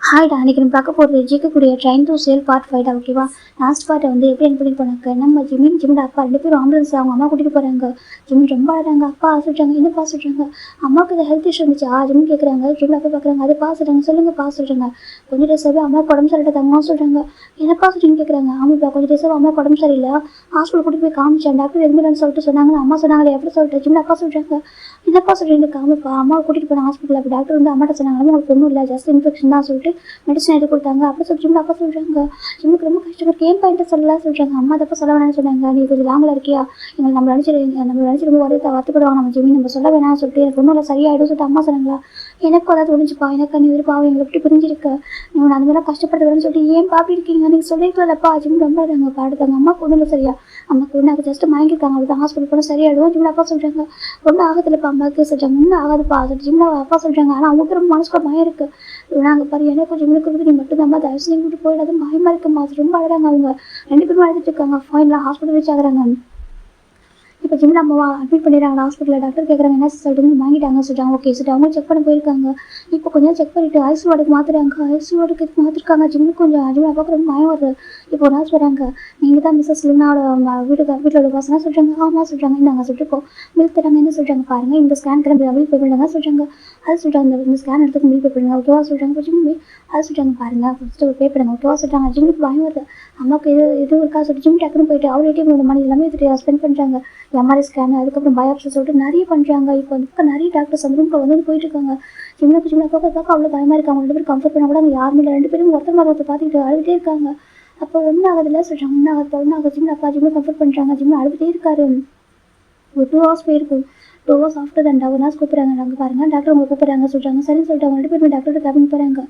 ஹாய்டா, அன்றைக்கி நம்ம பார்க்க போகிறது ஜிக்கக்கூடிய ட்ரெயின் டு சேல் பார்ட் 5 ஓகேவா. லாஸ்ட் பார்ட்டை வந்து எப்படி என் பண்ணிட்டு போனாங்க நம்ம ஜிம்மோட அப்பா 2 பேரும் ஆம்புலன்ஸ் அவங்க அம்மா கூட்டிகிட்டு போகிறாங்க. ஜிம்மி ரொம்ப ஆடுறாங்க. அப்பா சொல்கிறாங்க, என்னப்பா சொல்கிறாங்க, அம்மாவுக்கு இந்த ஹெல்த் இஷ்யூ இருந்துச்சு. ஜிம்மி கேட்குறாங்க. ஜிம்மி அப்பா பார்க்குறாங்க. அது சொல்கிறாங்க, சொல்லுங்கப்பா சொல்கிறாங்க. கொஞ்சம் டேஸாகவே அம்மா உடம்பு சரியில்லை தங்கம்மா சொல்கிறாங்க. என்னப்பா சொல்கிறீங்க கேட்குறாங்க. ஆமாப்பா கொஞ்சம் டேஸாக அம்மா உடம்பு சரியில்லை, ஹாஸ்பிட்டல் கூட்டிட்டு போய் காமிச்சேன், டாக்டர் எதுவுமே சொல்லிட்டு சொன்னாங்க. அம்மா சொன்னாங்களே எப்படி சொல்லிட்டு ஜிம்மி அப்பா சொல்கிறாங்க. என்னப்பா சொல்கிறீங்க காமிப்பா, அம்மாவை கூட்டிகிட்டு போன ஹாஸ்பிட்டல் அப்போ டாக்டர் வந்து அம்மாட்ட சொன்னாங்க உங்களுக்கு ஒன்றும் இல்லை, ஜஸ்ட் இன்ஃபெக்ஷன் தான் சொல்லிட்டு மெடிசன் எடுத்து கொடுத்தாங்க. அப்படி சொல்லி ஜிம்ல அப்பா சொல்கிறாங்க. ஜிம்முக்கு ரொம்ப கஷ்டம் இருக்கு, ஏன் பாயிண்ட்டை சொல்லலாம் சொல்கிறாங்க. அம்மா தப்பா சொல்ல வேணாம்னு சொன்னாங்க. நீ கொஞ்சம் லாங்கில் இருக்கியா, எங்களை நம்ம நினச்சி ரொம்ப வருத்தப்படுவாங்க நம்ம ஜிம்மி, நம்ம சொல்ல வேணாம்னு சொல்லிட்டு எனக்கு ஒன்றும் இல்லை சரியாயிடும் சொல்லிட்டு அம்மா சொன்னாங்களா. எனக்கும் அதாவது ஒழிஞ்சுப்பா, எனக்கு நீ விருப்பா எங்களை எப்படி புரிஞ்சிருக்க, நீங்கள் அந்த மாதிரிலாம் கஷ்டப்படுறதுன்னு சொல்லிட்டு ஏன் பாப்பி இருக்கீங்க, நீங்கள் சொல்லிருக்கலப்பா. ஜிம்மி ரொம்ப இருக்காங்க பாடுத்தாங்க. அம்மா ஒன்றும் இல்லை சரியா, அம்மாக்கு ஒன்று ஜஸ்ட் வாங்கியிருக்காங்க, அப்படி ஹாஸ்பிட்டல் போனால் சரியாயிடும். ஜிம்ல அப்பா சொல்கிறாங்க. ஒன்றும் ஆகதில்லப்பா அம்மாவுக்கு சொல்கிறாங்க. ஒன்றும் ஆகாதுப்பா ஜிம்ல அப்பா சொல்கிறாங்க. ஆனால் அவங்களுக்கு ரொம்ப மனசுக்கு பயம் இருக்குது. நாங்கள் பாரு எனக்கு ஜிம்முக்கு நீ மட்டும் தான் தயவு செஞ்சு கூட்டு போயிடாது, பயமாக இருக்குமா, ரொம்ப அழகாங்க. அவங்க 2 பேரும் அழுதுட்டு இருக்காங்க. ஃபைனலாக ஹாஸ்பிட்டல் ரீச் ஆகுறாங்க. இப்போ ஜிம்மில் அம்மாவா அட்மிட் பண்ணிடுறாங்க ஹாஸ்பிட்டலில். டாக்டர் கேட்குறாங்க என்ன சொல்லிட்டு வாங்கிட்டாங்க சொல்லிட்டாங்க. ஓகே சொல்லிட்டு அவங்க செக் பண்ண போயிருக்காங்க. இப்போ கொஞ்சம் செக் பண்ணிவிட்டு ஐசியூ வார்டுக்கு மாற்றுறாங்க. ஐசியூ வார்டுக்கு மாற்றிருக்காங்க. ஜிம்முக்கு கொஞ்சம் ஜிம்மில் அப்பாவுக்கு ரொம்ப பயம் வருது. இப்போ ஒரு நாள் சொல்கிறாங்க, நீங்கள் தான் மிஸ்ஸஸ் லினாவோட வீட்டில் உள்ள பசங்க சொல்கிறாங்க. ஆமாம் சொல்கிறாங்க. இந்தாங்க சொல்லிட்டு மில் தராங்க. என்ன சொல்கிறாங்க பாருங்கள், இந்த ஸ்கேன் கிளம்பி பில் பே பண்ணுங்க சொல்கிறாங்க. அது சொல்கிறாங்க, இந்த ஸ்கேன் எடுத்து பில் பே பண்ணுங்க ஓகேவா சொல்கிறாங்க. இப்போ ஜிம்மி அது சொல்கிறாங்க பாருங்கள் ஃபஸ்ட்டு ஒரு பே பண்ணுங்க ஓகேவா சொல்கிறாங்க. ஜிம்முக்கு பயம் வருது. அம்மாவுக்கு எதுவும் இருக்கா சொல்லிட்டு ஜிம் டக்குன்னு போயிட்டு அவர் ஏடிஎம் மணி எல்லாமே ஸ்பெண்ட் பண்ணுறாங்க. எம்ஆர்ஐ ஸ்கேன் அதுக்கப்புறம் பயோப்சி சொல்லிட்டு நிறைய பண்ணுறாங்க. இப்போ வந்து நிறைய டாக்டர்ஸ் அந்த ரூமில் வந்து போயிட்டு இருக்காங்க. ஜிம்மில் பார்க்க அவ்வளோ பயமாக இருக்காங்க. 2 பேரும் கம்ஃபர்ட் பண்ண கூட அவங்க யாருமே இல்லை. 2 பேரும் ஒருத்தர் பார்த்துக்கிட்டு அழுதுகிட்டே இருக்காங்க. அப்போ ஒன்றும் ஆகுதுல்ல சொல்கிறாங்க. ஒன்றும் ஆகுது ஜிம்மில் அப்பா ஜிம்மில் கம்ஃபர்ட் பண்ணுறாங்க. ஜிம்மில் அழுதுகிட்டே இருக்காரு. ஒரு 2 ஹவர்ஸ் போயிருக்கும். 2 ஹவர்ஸ் ஆஃப்டர் தன் ஒரு நாள் கூப்பிட்றாங்க. நாங்கள் பாருங்கள் டாக்டர் உங்களை கூப்பிட்றாங்க சொல்கிறாங்க. சரின்னு சொல்லிட்டு அவங்க 2 பேரும் டாக்டர் கம்மிங் போகிறாங்க.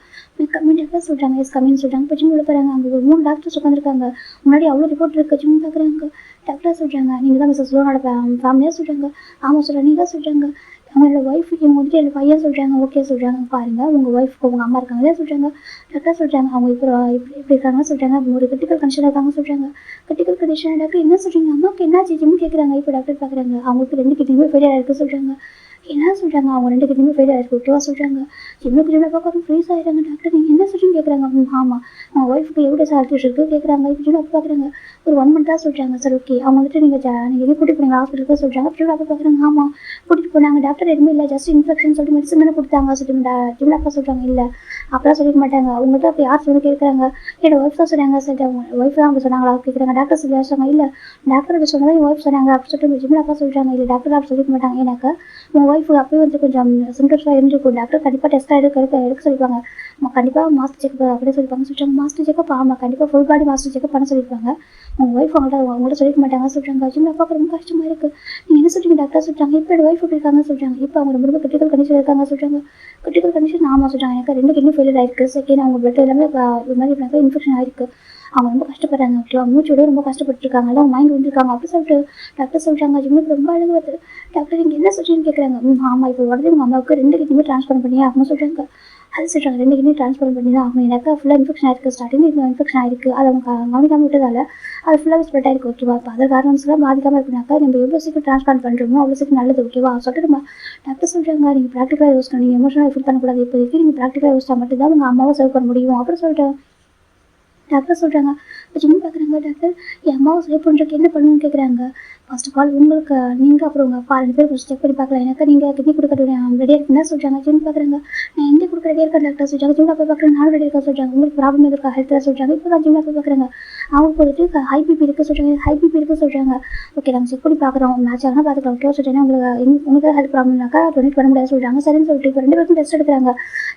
கம்மிங் டாக்டர் சொல்கிறாங்க எஸ் கம்மின்னு சொல்கிறாங்க. இப்போ ஜிம் உள்ள போகிறாங்க. அங்கே ஒரு 3 டாக்டர்ஸ் உட்காந்துருக்காங்க. முன்னாடி அவ்வளோ ரிப்போர்ட் இருக்குது. ஜிம் பார்க்குறாங்க. டாக்டர் சொல்கிறாங்க, நீங்கள் தான் மிஸ்ஸஸ் லோனோட ஃபேமிலியாக சொல்கிறாங்க. ஆமாம் சொல்கிறாங்க. நீங்கள் தான் சொல்கிறாங்க. அவங்களோட ஒய்ஃப் இவங்க வந்துட்டு எனக்கு பையன் சொல்கிறாங்க. ஓகே சொல்கிறாங்க. பாருங்கள் உங்கள் ஒய்ஃப்க்கு உங்கள் அம்மா இருக்காங்களே சொல்கிறாங்க. டாக்டர் சொல்கிறாங்க அவங்க இப்போ இப்படி இருக்காங்கன்னு சொல்கிறாங்க. ஒரு கிரிட்டிக்கல் கண்டிஷன் இருக்காங்க சொல்கிறாங்க. கிரிட்டிக்கல் கண்டிஷன் டாக்டர் என்ன சொல்கிறீங்க, அம்மாவுக்கு என்னாச்சு ஜிம் கேட்குறாங்க. இப்போ டாக்டர் பார்க்குறாங்க. அவங்களுக்கு 2 கிட்னியுமே ஃபெயிலியர் இருக்குது சொல்கிறாங்க. என்ன சொல்கிறாங்க, அவங்க 2 கிட்னியுமே ஃபெயிலியர் இருக்குது ஓகேவா சொல்கிறாங்க. ஜிம்முக்கு பார்க்க ஃப்ரீஸ் ஆகிடுறாங்க. டாக்டர் நீங்கள் என்ன சொல்கிறீங்க கேட்குறாங்க. ஆமாம் அவங்க ஒய்ஃபுக்கு எவ்வளோ ஹெல்த் இஷ்யூ இருக்குது கேட்குறாங்க. இப்போ ஜிம் பார்க்குறாங்க. ஒரு 1 மந்த்தாக சொல்கிறாங்க. சார் ஓகே அவங்க வந்துட்டு நீங்கள் கூட்டிகிட்டு போனீங்க ஹாஸ்பிட்டலுக்கு சொல்கிறாங்க. ஜிம் பார்க்குறாங்க. ஆமாம் கூட்டிகிட்டு போனாங்க. டாக்டர் எதுவுமே இல்லை, ஜஸ்ட் இன்ஃபெக்ஷன் சொல்லிட்டு மெடிசன் தானே கொடுத்தாங்க சொல்லிட்டு ஜிம் அப்பா சொல்கிறாங்க. இல்லை அப்போலாம் சொல்லிக்க மாட்டாங்க. அவங்கள்ட்ட அப்போ யார் சொல்லி கேட்குறாங்க. என்னோட ஒய்ஃப் தான் சொன்னாங்க சார். ஒய்ஃப் தான் அவங்க சொன்னாங்களா கேட்குறாங்க. டாக்டர் சொல்லி சொன்னாங்க. இல்லை டாக்டர் சொன்னதான் என் ஒய்ஃப் சொன்னாங்க அப்படி சொல்லிட்டு ஜிம் அப்பா சொல்கிறாங்க. இல்லை டாக்டர் அப்படி சொல்லிக்க மாட்டாங்க. எனக்கு உங்கள் ஒய்ஃபு அப்போயே வந்து கொஞ்சம் சிம்டம்ஸ்லாம் இருந்துருக்கும். டாக்டர் கண்டிப்பாக டெஸ்ட்டாக எடுக்க சொல்லியிருப்பாங்க. கண்டிப்பாக மாஸ்டர் செக்அப் அப்படியே சொல்லியிருப்பாங்க சொல்லிட்டாங்க. மாஸ்டர் செக்அப் ஆமாம் கண்டிப்பாக ஃபுல் பாடி மாஸ்டர் செக்அப் பண்ண சொல்லியிருப்பாங்க. உங்கள் ஒய்ஃப் அவங்கள்ட்ட சொல்லிக்க மாட்டாங்க சொல்கிறாங்க. ஜிம் அப்பா ரொம்ப கஷ்டமாக இருக்குது. நீங்கள் என்ன சொல்கிறீங்க டாக்டர் சொல்கிறாங்க. இப்போ என்னோட ஒய்ஃப் எப்படி இருக்காங்க சொல்கிறாங்க. இப்போ அவங்க ரொம்ப கிரிட்டிக்கல் கண்டிஷன் இருக்காங்க சொல்கிறாங்க. கிரிட்டிக்கல் கண்டிஷன் ஆமாம் சொல்கிறாங்க. எனக்கு 2 கிட்னி ஃபெயிலியர் ஆயிருக்கு. செகண்ட் அவங்க பிளட் எல்லாமே இது மாதிரி இன்ஃபெக்ஷன் ஆயிருக்கு. அவங்க ரொம்ப கஷ்டப்படுறாங்க ஓகேவா, மூச்சோட ரொம்ப கஷ்டப்பட்டுருக்காங்க. அவங்க வாங்கி வந்துருக்காங்க அப்படி சொல்லிட்டு டாக்டர் சொல்கிறாங்க. ஜிம்முக்கு ரொம்ப அழகு வருது. டாக்டர் நீங்கள் என்ன சொல்கிறீங்கன்னு கேட்குறாங்க. ஆமாம் இப்போ உடனே உங்கள் அம்மாவுக்கு 2 கிட்னியுமே ட்ரான்ஸ்ஃபர் பண்ணி ஆகணும் சொல்கிறாங்க. அது சொல்கிறாங்க. 2 கிட்னி ட்ரான்ஸ்ஃபர் பண்ணி தான் ஆகணும். எனக்கு ஃபுல்லாக இன்ஃபெக்ஷன் ஆயிருக்கு. ஸ்டார்டிங்கில் இது இன்ஃபெக்ஷன் ஆயிருக்கு. அதை அவங்க கவனிக்காமல் விட்டதால் அது ஃபுல்லாக ஸ்ப்ரெட் ஆயிருக்கு ஓகேவா. இப்போ அதர் காரணம்ஸ்லாம் பாதிக்காமல் இருக்குனாக்கா நம்ம எவ்வளோ சீக்கிரம் ட்ரான்ஸ்பிளான்ட் பண்ணுறோமோ அவ்வளோ சீக்கிரம் நல்லது ஓகேவா சொல்லிட்டு நம்ம டாக்டர் சொல்கிறாங்க. நீங்கள் ப்ராக்டிக்கலாக யோசிக்கணும், நீங்கள் எமோஷனலாக ஃபீல் பண்ணக்கூடாது. இப்போதைக்கு நீங்கள் ப்ராக்டிக்கலாக யோசிச்சா மட்டும்தான் உங்கள் அம்மாவை சர்வ் பண்ண முடியும் அப்படின்னு சொல்லிட்டு டாக்டர் சொல்கிறாங்க. இப்போ ஜிம் பார்க்குறாங்க. டாக்டர் என் அம்மாவை சேவ் பண்ணுறதுக்கு என்ன பண்ணணும்னு கேட்குறாங்க. ஃபர்ஸ்ட் ஆஃப் ஆல் உங்களுக்கு நீங்கள் அப்புறம் உங்கள் அப்பா 2 பேரும் ஃபஸ்ட் செக் பண்ணி பார்க்கலாம். எனக்கு நீங்கள் கிட்னி கொடுக்க ரெடியாக இருக்குன்னு சொல்கிறாங்க. ஜிம் பார்க்குறாங்க. நான் எந்த கொடுக்க ரெடியாக இருக்கேன் டாக்டர் சொல்கிறாங்க. ஜிம் போய் பார்க்குறேன். நானும் ரெடியாக இருக்கா சொல்கிறாங்க. உங்களுக்கு ப்ராப்ளம் இருக்கா ஹெல்த்தாக சொல்கிறாங்க. இப்போ தான் ஜிம் போய் பார்க்குறாங்க. அவங்களுக்கு வந்துட்டு ஹை பிபி இருக்குது சொல்கிறாங்க. ஹை பிபி இருக்குது சொல்கிறாங்க. ஓகே நாங்கள் செக் பண்ணி பார்க்குறோம். மேட்ச் ஆனால் பார்த்துக்கலாம் ஓகே சொல்லிட்டேன்னா உங்களுக்கு ஹெல்த் ப்ராப்ளம்னாக்கா டொனேட் பண்ண முடியாது சொல்கிறாங்க. சரின்னு சொல்லிட்டு இப்போ 2 பேருக்கும் டெஸ்ட் எடுக்கிறாங்க.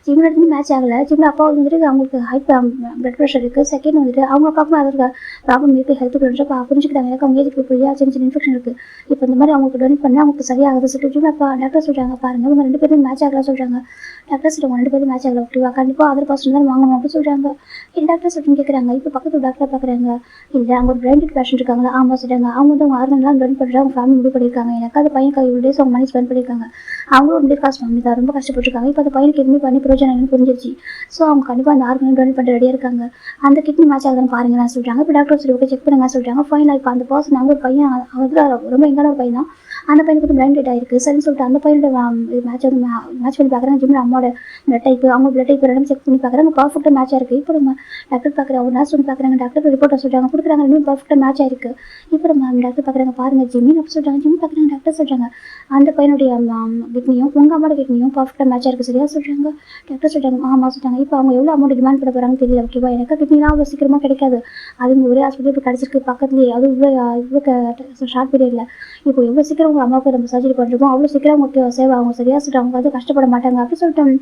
ஜிம் எடுத்து மேட்ச் ஆகலை. ஜிம் அப்பா வந்துட்டு அவங்களுக்கு ஹை பிளட் ப்ரெஷர் இருக்குது. செகண்ட் வந்துட்டு அவங்க அப்பாவுக்கும் அதற்கு ப்ராப்ளம் இருக்குது ஹெல்த் ப்ராப்ளம் புரிஞ்சுக்கிட்டாங்க. எனக்கு அவங்க ஏஜ் குரூப்லையா சின்ன இன்ஃபெக்ஷன் இருக்குது. இப்போ இந்த மாதிரி அவங்களுக்கு டொனேட் பண்ணால் அவங்களுக்கு சரியாகுது சொல்லிட்டு அப்பா டாக்டர் சொல்கிறாங்க. பாருங்கள் உங்கள் 2 பேரும் மேட்ச் ஆகலாம் சொல்கிறாங்க. டாக்டர் சொல்கிறாங்க 2 பேரும் மேட்ச் ஆகலாம் ஓகேவா, கண்டிப்பாக அதர் பர்சன் தான் வாங்கணும் அப்படின்னு சொல்கிறாங்க. என்ன டாக்டர் சொல்லிட்டு கேட்குறாங்க. இப்போ பக்கத்து டாக்டர் பார்க்குறாங்க. இல்லை அவங்க ஒரு பிரைண்டட் பேஷண்ட் இருக்காங்களா. ஆமாம் சொல்கிறாங்க. அவங்க வந்து அவங்க ஆர்கன்லாம் டொனேட் பண்ணுறாங்க. அவங்க ஃபேமிலி முடிவு பண்ணியிருக்காங்க. எனக்கு அது பையனுக்கு இவ்வளோ டேஸ் அவங்க மணி ஸ்பெண்ட் பண்ணியிருக்காங்க. அவங்களும் ஒரு மிடில் கிளாஸ் ஃபேமிலி தான், ரொம்ப கஷ்டப்பட்டுருக்காங்க. இப்போ அந்த பையனுக்கு எதுவுமே பண்ணி பிரயோஜனம் இல்லைன்னு புரிஞ்சிருச்சு. ஸோ அவங்க கண்டிப்பாக அந்த ஆர்கன் டொனேட் பண்ண ரெடியாக இருக்காங்க. அந்த கிட்னி மேட்ச் ஆகுதுன்னு பாருங்கன்னு சொல்கிறாங்க. இப்போ டாக்டர் சரி ஓகே செக் பண்ணுங்க சொல்கிறாங்க. ஃபைனல் இப்போ அந்த பர்சன் அவங்க ஒரு பையன் அவர் ரொம்ப எங்கான ஒரு பையன் தான். அந்த பையனுக்கு வந்து பிளைண்ட் டேட் ஆயிருக்கு. சரின்னு சொல்லிட்டு அந்த பையனோட மேட்ச் வந்து மேட்ச் பண்ணி பார்க்குறாங்க. ஜிம்மில் அம்மாவோட பிளட் டைப் அவங்க பிளட் டைப் ரெண்டும் செக் பண்ணி பார்க்குறாங்க. பர்ஃபெக்டாக மேட்ச் ஆயிருக்கு. இப்போ நம்ம டாக்டர் பார்க்குறாங்க, ஒரு நர்ஸ் வந்து பார்க்குறாங்க. டாக்டர் ரிப்போர்ட்டை சொல்கிறாங்க, கொடுக்குறாங்க, ரெண்டும் பர்ஃபெக்டாக மேட்ச் ஆயிருக்கு. இப்போ நம்ம டாக்டர் பார்க்குறாங்க, பாருங்க ஜிம்மி அப்படி சொல்கிறாங்க. ஜிம்மி பார்க்குறாங்க, டாக்டர் சொல்கிறாங்க அந்த பையனுடைய கிட்னியும் உங்கள் அம்மாவோட கிட்னியும் பர்ஃபெக்டாக மேட்ச் ஆயிருக்கு. சரியா சொல்கிறாங்க. டாக்டர் சொல்கிறாங்க, ஆமாம் சொல்கிறாங்க. இப்போ அவங்க எவ்வளோ அமௌண்ட் டிமாண்ட் பண்ண போகிறாங்கன்னு தெரியல. ஓகேவா, எனக்கு கிட்னிலாம் அவ்வளோ சீக்கிரமாக கிடைக்காது. அது ஒரே ஹாஸ்பிட்டல் இப்போ கிடச்சிருக்கு பக்கத்துலேயே, அது இவ்வளோ ஷார்ட் பீரியடில். இப்போ எவ்வளோ சீக்கிரம் உங்கள் அம்மாவுக்கு நம்ம சர்ஜரி பண்ணுறோமோ அவ்வளோ சீக்கிரம் உங்களுக்கு சேவ் ஆகும். சரியா சொல்லிட்டு அவங்க வந்து கஷ்டப்பட மாட்டாங்க அப்படி சொல்லிட்டு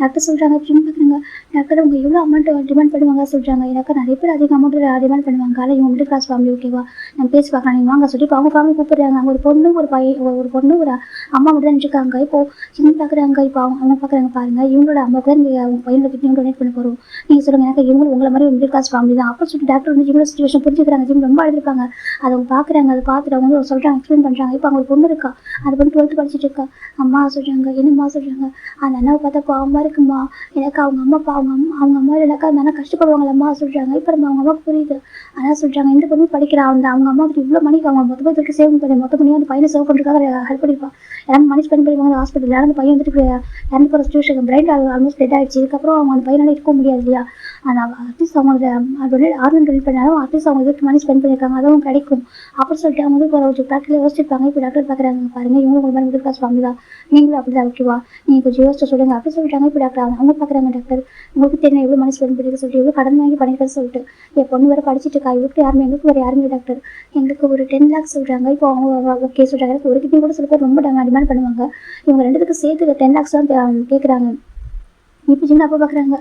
டாக்டர் சொல்கிறாங்க. ஜிம் பார்க்குறாங்க. டாக்டர் அவங்க எவ்வளோ அமௌண்ட் டிமாண்ட் பண்ணுவாங்க சொல்கிறாங்க. எனக்கு நிறைய பேர் அதிக அமௌண்ட் டிமாண்ட் பண்ணுவாங்க. ஆனால் இவங்க மிடில் கிளாஸ் ஃபேமிலி. ஓகேவா, நான் பேசி பார்க்கலாம், நீங்கள் வாங்க சொல்லி இப்போ அவங்க ஃபேமிலி கூப்பிடுறாங்க. அங்கே ஒரு பொண்ணு ஒரு பையன் ஒரு பொண்ணு ஒரு அம்மா மட்டும் தான் நினச்சிருக்காங்க. இப்போது ஜிம் பார்க்குறாங்க. இப்போ அவங்க பார்க்குறாங்க, பாருங்கள் இவங்களோட அம்மாவுக்கு தான் நீங்கள் அவங்க பையனோட கிட்னியும் டொனேட் பண்ண போகிறோம். நீங்கள் சொல்லுங்கள், எனக்கு இவங்க உங்களை மாதிரி ஒரு மிடில் கிளாஸ் ஃபேமிலி தான் அப்போ சொல்லிட்டு டாக்டர் வந்து ஜிம்மோட சிச்சுவேஷன் புரிஞ்சுக்கிறாங்க. ஜிம் ரொம்ப அழுதுருப்பாங்க. அதை அவங்க பார்க்குறாங்க. அதை பார்த்துட்டு அவங்க வந்து சொல்கிறாங்க, எக்ஸ்பிளைன் பண்ணுறாங்க. இப்போ அவங்க ஒரு பொண்ணு இருக்கா, அந்த பொண்ணு 12th படிச்சுட்டு இருக்கா. அம்மா சொல்கிறாங்க, என்னம்மா சொல்கிறாங்க, அந்த அண்ணாவை பார்த்தா பாவமாக இருக்குமா, எனக்கு அவங்க அம்மா எனக்கு அந்த அண்ணா கஷ்டப்படுவாங்களம்மா சொல்கிறாங்க. இப்போ நம்ம அவங்க அம்மாவுக்கு புரியுது. ஆனால் சொல்கிறாங்க, இந்த பொண்ணு படிக்கிறான், அவங்க அம்மாவுக்கு இவ்வளோ மணிக்கு அவங்க மொத்தமாக சேவ் பண்ணி மொத்த பண்ணி அந்த பையனை சேவ் பண்ணுறதுக்காக ஹெல்ப் பண்ணியிருப்பான். எல்லாரும் மணி ஸ்பெண்ட் பண்ணிப்பாங்க ஹாஸ்பிட்டலில். அந்த பையன் வந்துட்டு இறந்து போகிற சுச்சுவேஷன் பிரைட் ஆல்மோஸ்ட் டெட் ஆகிடுச்சு. இதுக்கப்புறம் அவங்க அந்த பையனால இருக்க முடியாது இல்லையா. ஆனால் அட்லீஸ்ட் அவங்க ஆர்கன் டொனேட் பண்ணாலும் அட்லீஸ்ட் அவங்க இதுக்கு மணி ஸ்பெண்ட் பண்ணியிருக்காங்க, அதுவும் கிடைக்கும் அப்படின்னு சொல்லிட்டு அவங்க வந்து கொஞ்சம் ப்ராக்டிக்கலாக யோசிச்சிருப்பாங்க. இப்போ டாக்டர் பார்க்குறாங்க, பாருங்கள் இவங்க ஒரு மாதிரி மிடில் கிளாஸ் ஃபேமிலி தான், நீங்களும் அப்படி தான். ஓகேவா, நீங்கள் கொஞ்சம் யோசிச்சு சொல்லுங்கள் அப்படி சொல்லிட்டாங்க. இப்போ டாக்டர் அவங்க பார்க்குறாங்க, டாக்டர் உங்களுக்கு தெரியும் எவ்வளோ மணி ஸ்பெண்ட் பண்ணிட்டு சொல்லிட்டு எவ்வளோ கடன் வாங்கி பண்ணிக்கிறேன்னு சொல்லிட்டு என் பொண்ணு வேறு படிச்சுட்டு இருக்கா. இவருக்கு யாருமே எங்களுக்கு வேறு யாருமே டாக்டர் எங்களுக்கு ஒரு 10 lakhs சொல்கிறாங்க. இப்போ அவங்க கேஸ் சொல்கிறாங்க. ஒரு கிட்னி கூட சில பேர் ரொம்ப டிமாண்ட் பண்ணுவாங்க. இவங்க ரெண்டுத்துக்கு சேர்த்து 10 lakhs தான் கேட்குறாங்க. இப்போ சின்ன அப்பா பார்க்குறாங்க,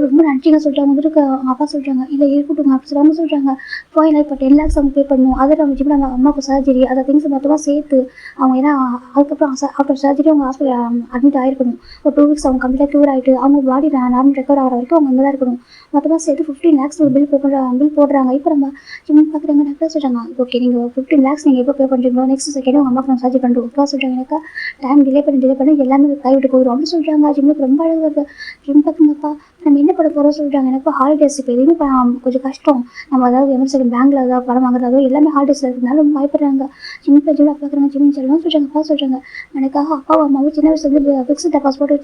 ரொம்ப நன்றிங்க சொல்லிட்டு வந்துட்டு அவங்க அப்பா சொல்கிறாங்க, இல்லை இருக்கட்டும் அப்படி சொல்லி அவங்க சொல்கிறாங்க. ஃபைனல் இப்போ 10 lakhs அவங்க பே பண்ணணும். அதை நம்ம ஜிம் நம்ம அம்மாவுக்கு சர்ஜரி அதை திங்ஸ் மொத்தமாக சேர்த்து அவங்க ஏன்னா அதுக்கப்புறம் ஆஃப்டர் சர்ஜரி அவங்க ஹாஸ்பிட்டல் அட்மிட் ஆகிருக்கணும். ஒரு 2 weeks அவங்க கம்ப்ளீட்டாக க்யூர் ஆகிட்டு அவங்க பாடி நார்மல் ரெக்கவர் ஆகிற வரைக்கும் அவங்க அங்கே தான் இருக்கணும். மொத்தமாக சேர்த்து 15 lakhs ஒரு பில் போடுறாங்க. இப்போ நம்ம ஜிம் பார்க்குறாங்க. டாக்டர் சொல்கிறாங்க, ஓகே நீங்கள் 15 lakhs நீங்கள் எப்போ பே பண்ணுறீங்களோ நெக்ஸ்ட் செகண்ட் உங்கள் அம்மாவுக்கு நம்ம சர்ஜரி பண்ணுறோம். ஓகே சொல்கிறாங்க. எனக்கு டைம் டிலே பண்ணி எல்லாமே கைவிட்டு போயிடும் அப்படின்னு சொல்கிறாங்க. ஜிம்முக்கு ரொம்ப அழகாக வருது. ஜிம் பார்க்குங்கப்பா, நம்ம என்ன பண்ண போகிறோம் சொல்கிறாங்க. எனக்கு ஹாலிடேஸ் இப்போ எதுவுமே கொஞ்சம் கஷ்டம். நம்ம அதாவது எமர்ஜென்சி பேங்க்கில் ஏதாவது பணம் வாங்குறதோ எல்லாமே ஹாலிடேஸில் இருக்கிறதுனால ரொம்ப பயப்படுறாங்க. ஜிம் பார்க்குறாங்க. ஜிம் சொல்லலாம் சொல்கிறாங்க. அப்பா சொல்கிறாங்க, எனக்காக அப்பா அம்மாவும் சின்ன வயசுல வந்து ஃபிக்ஸட் டெபாசிட் போட்டு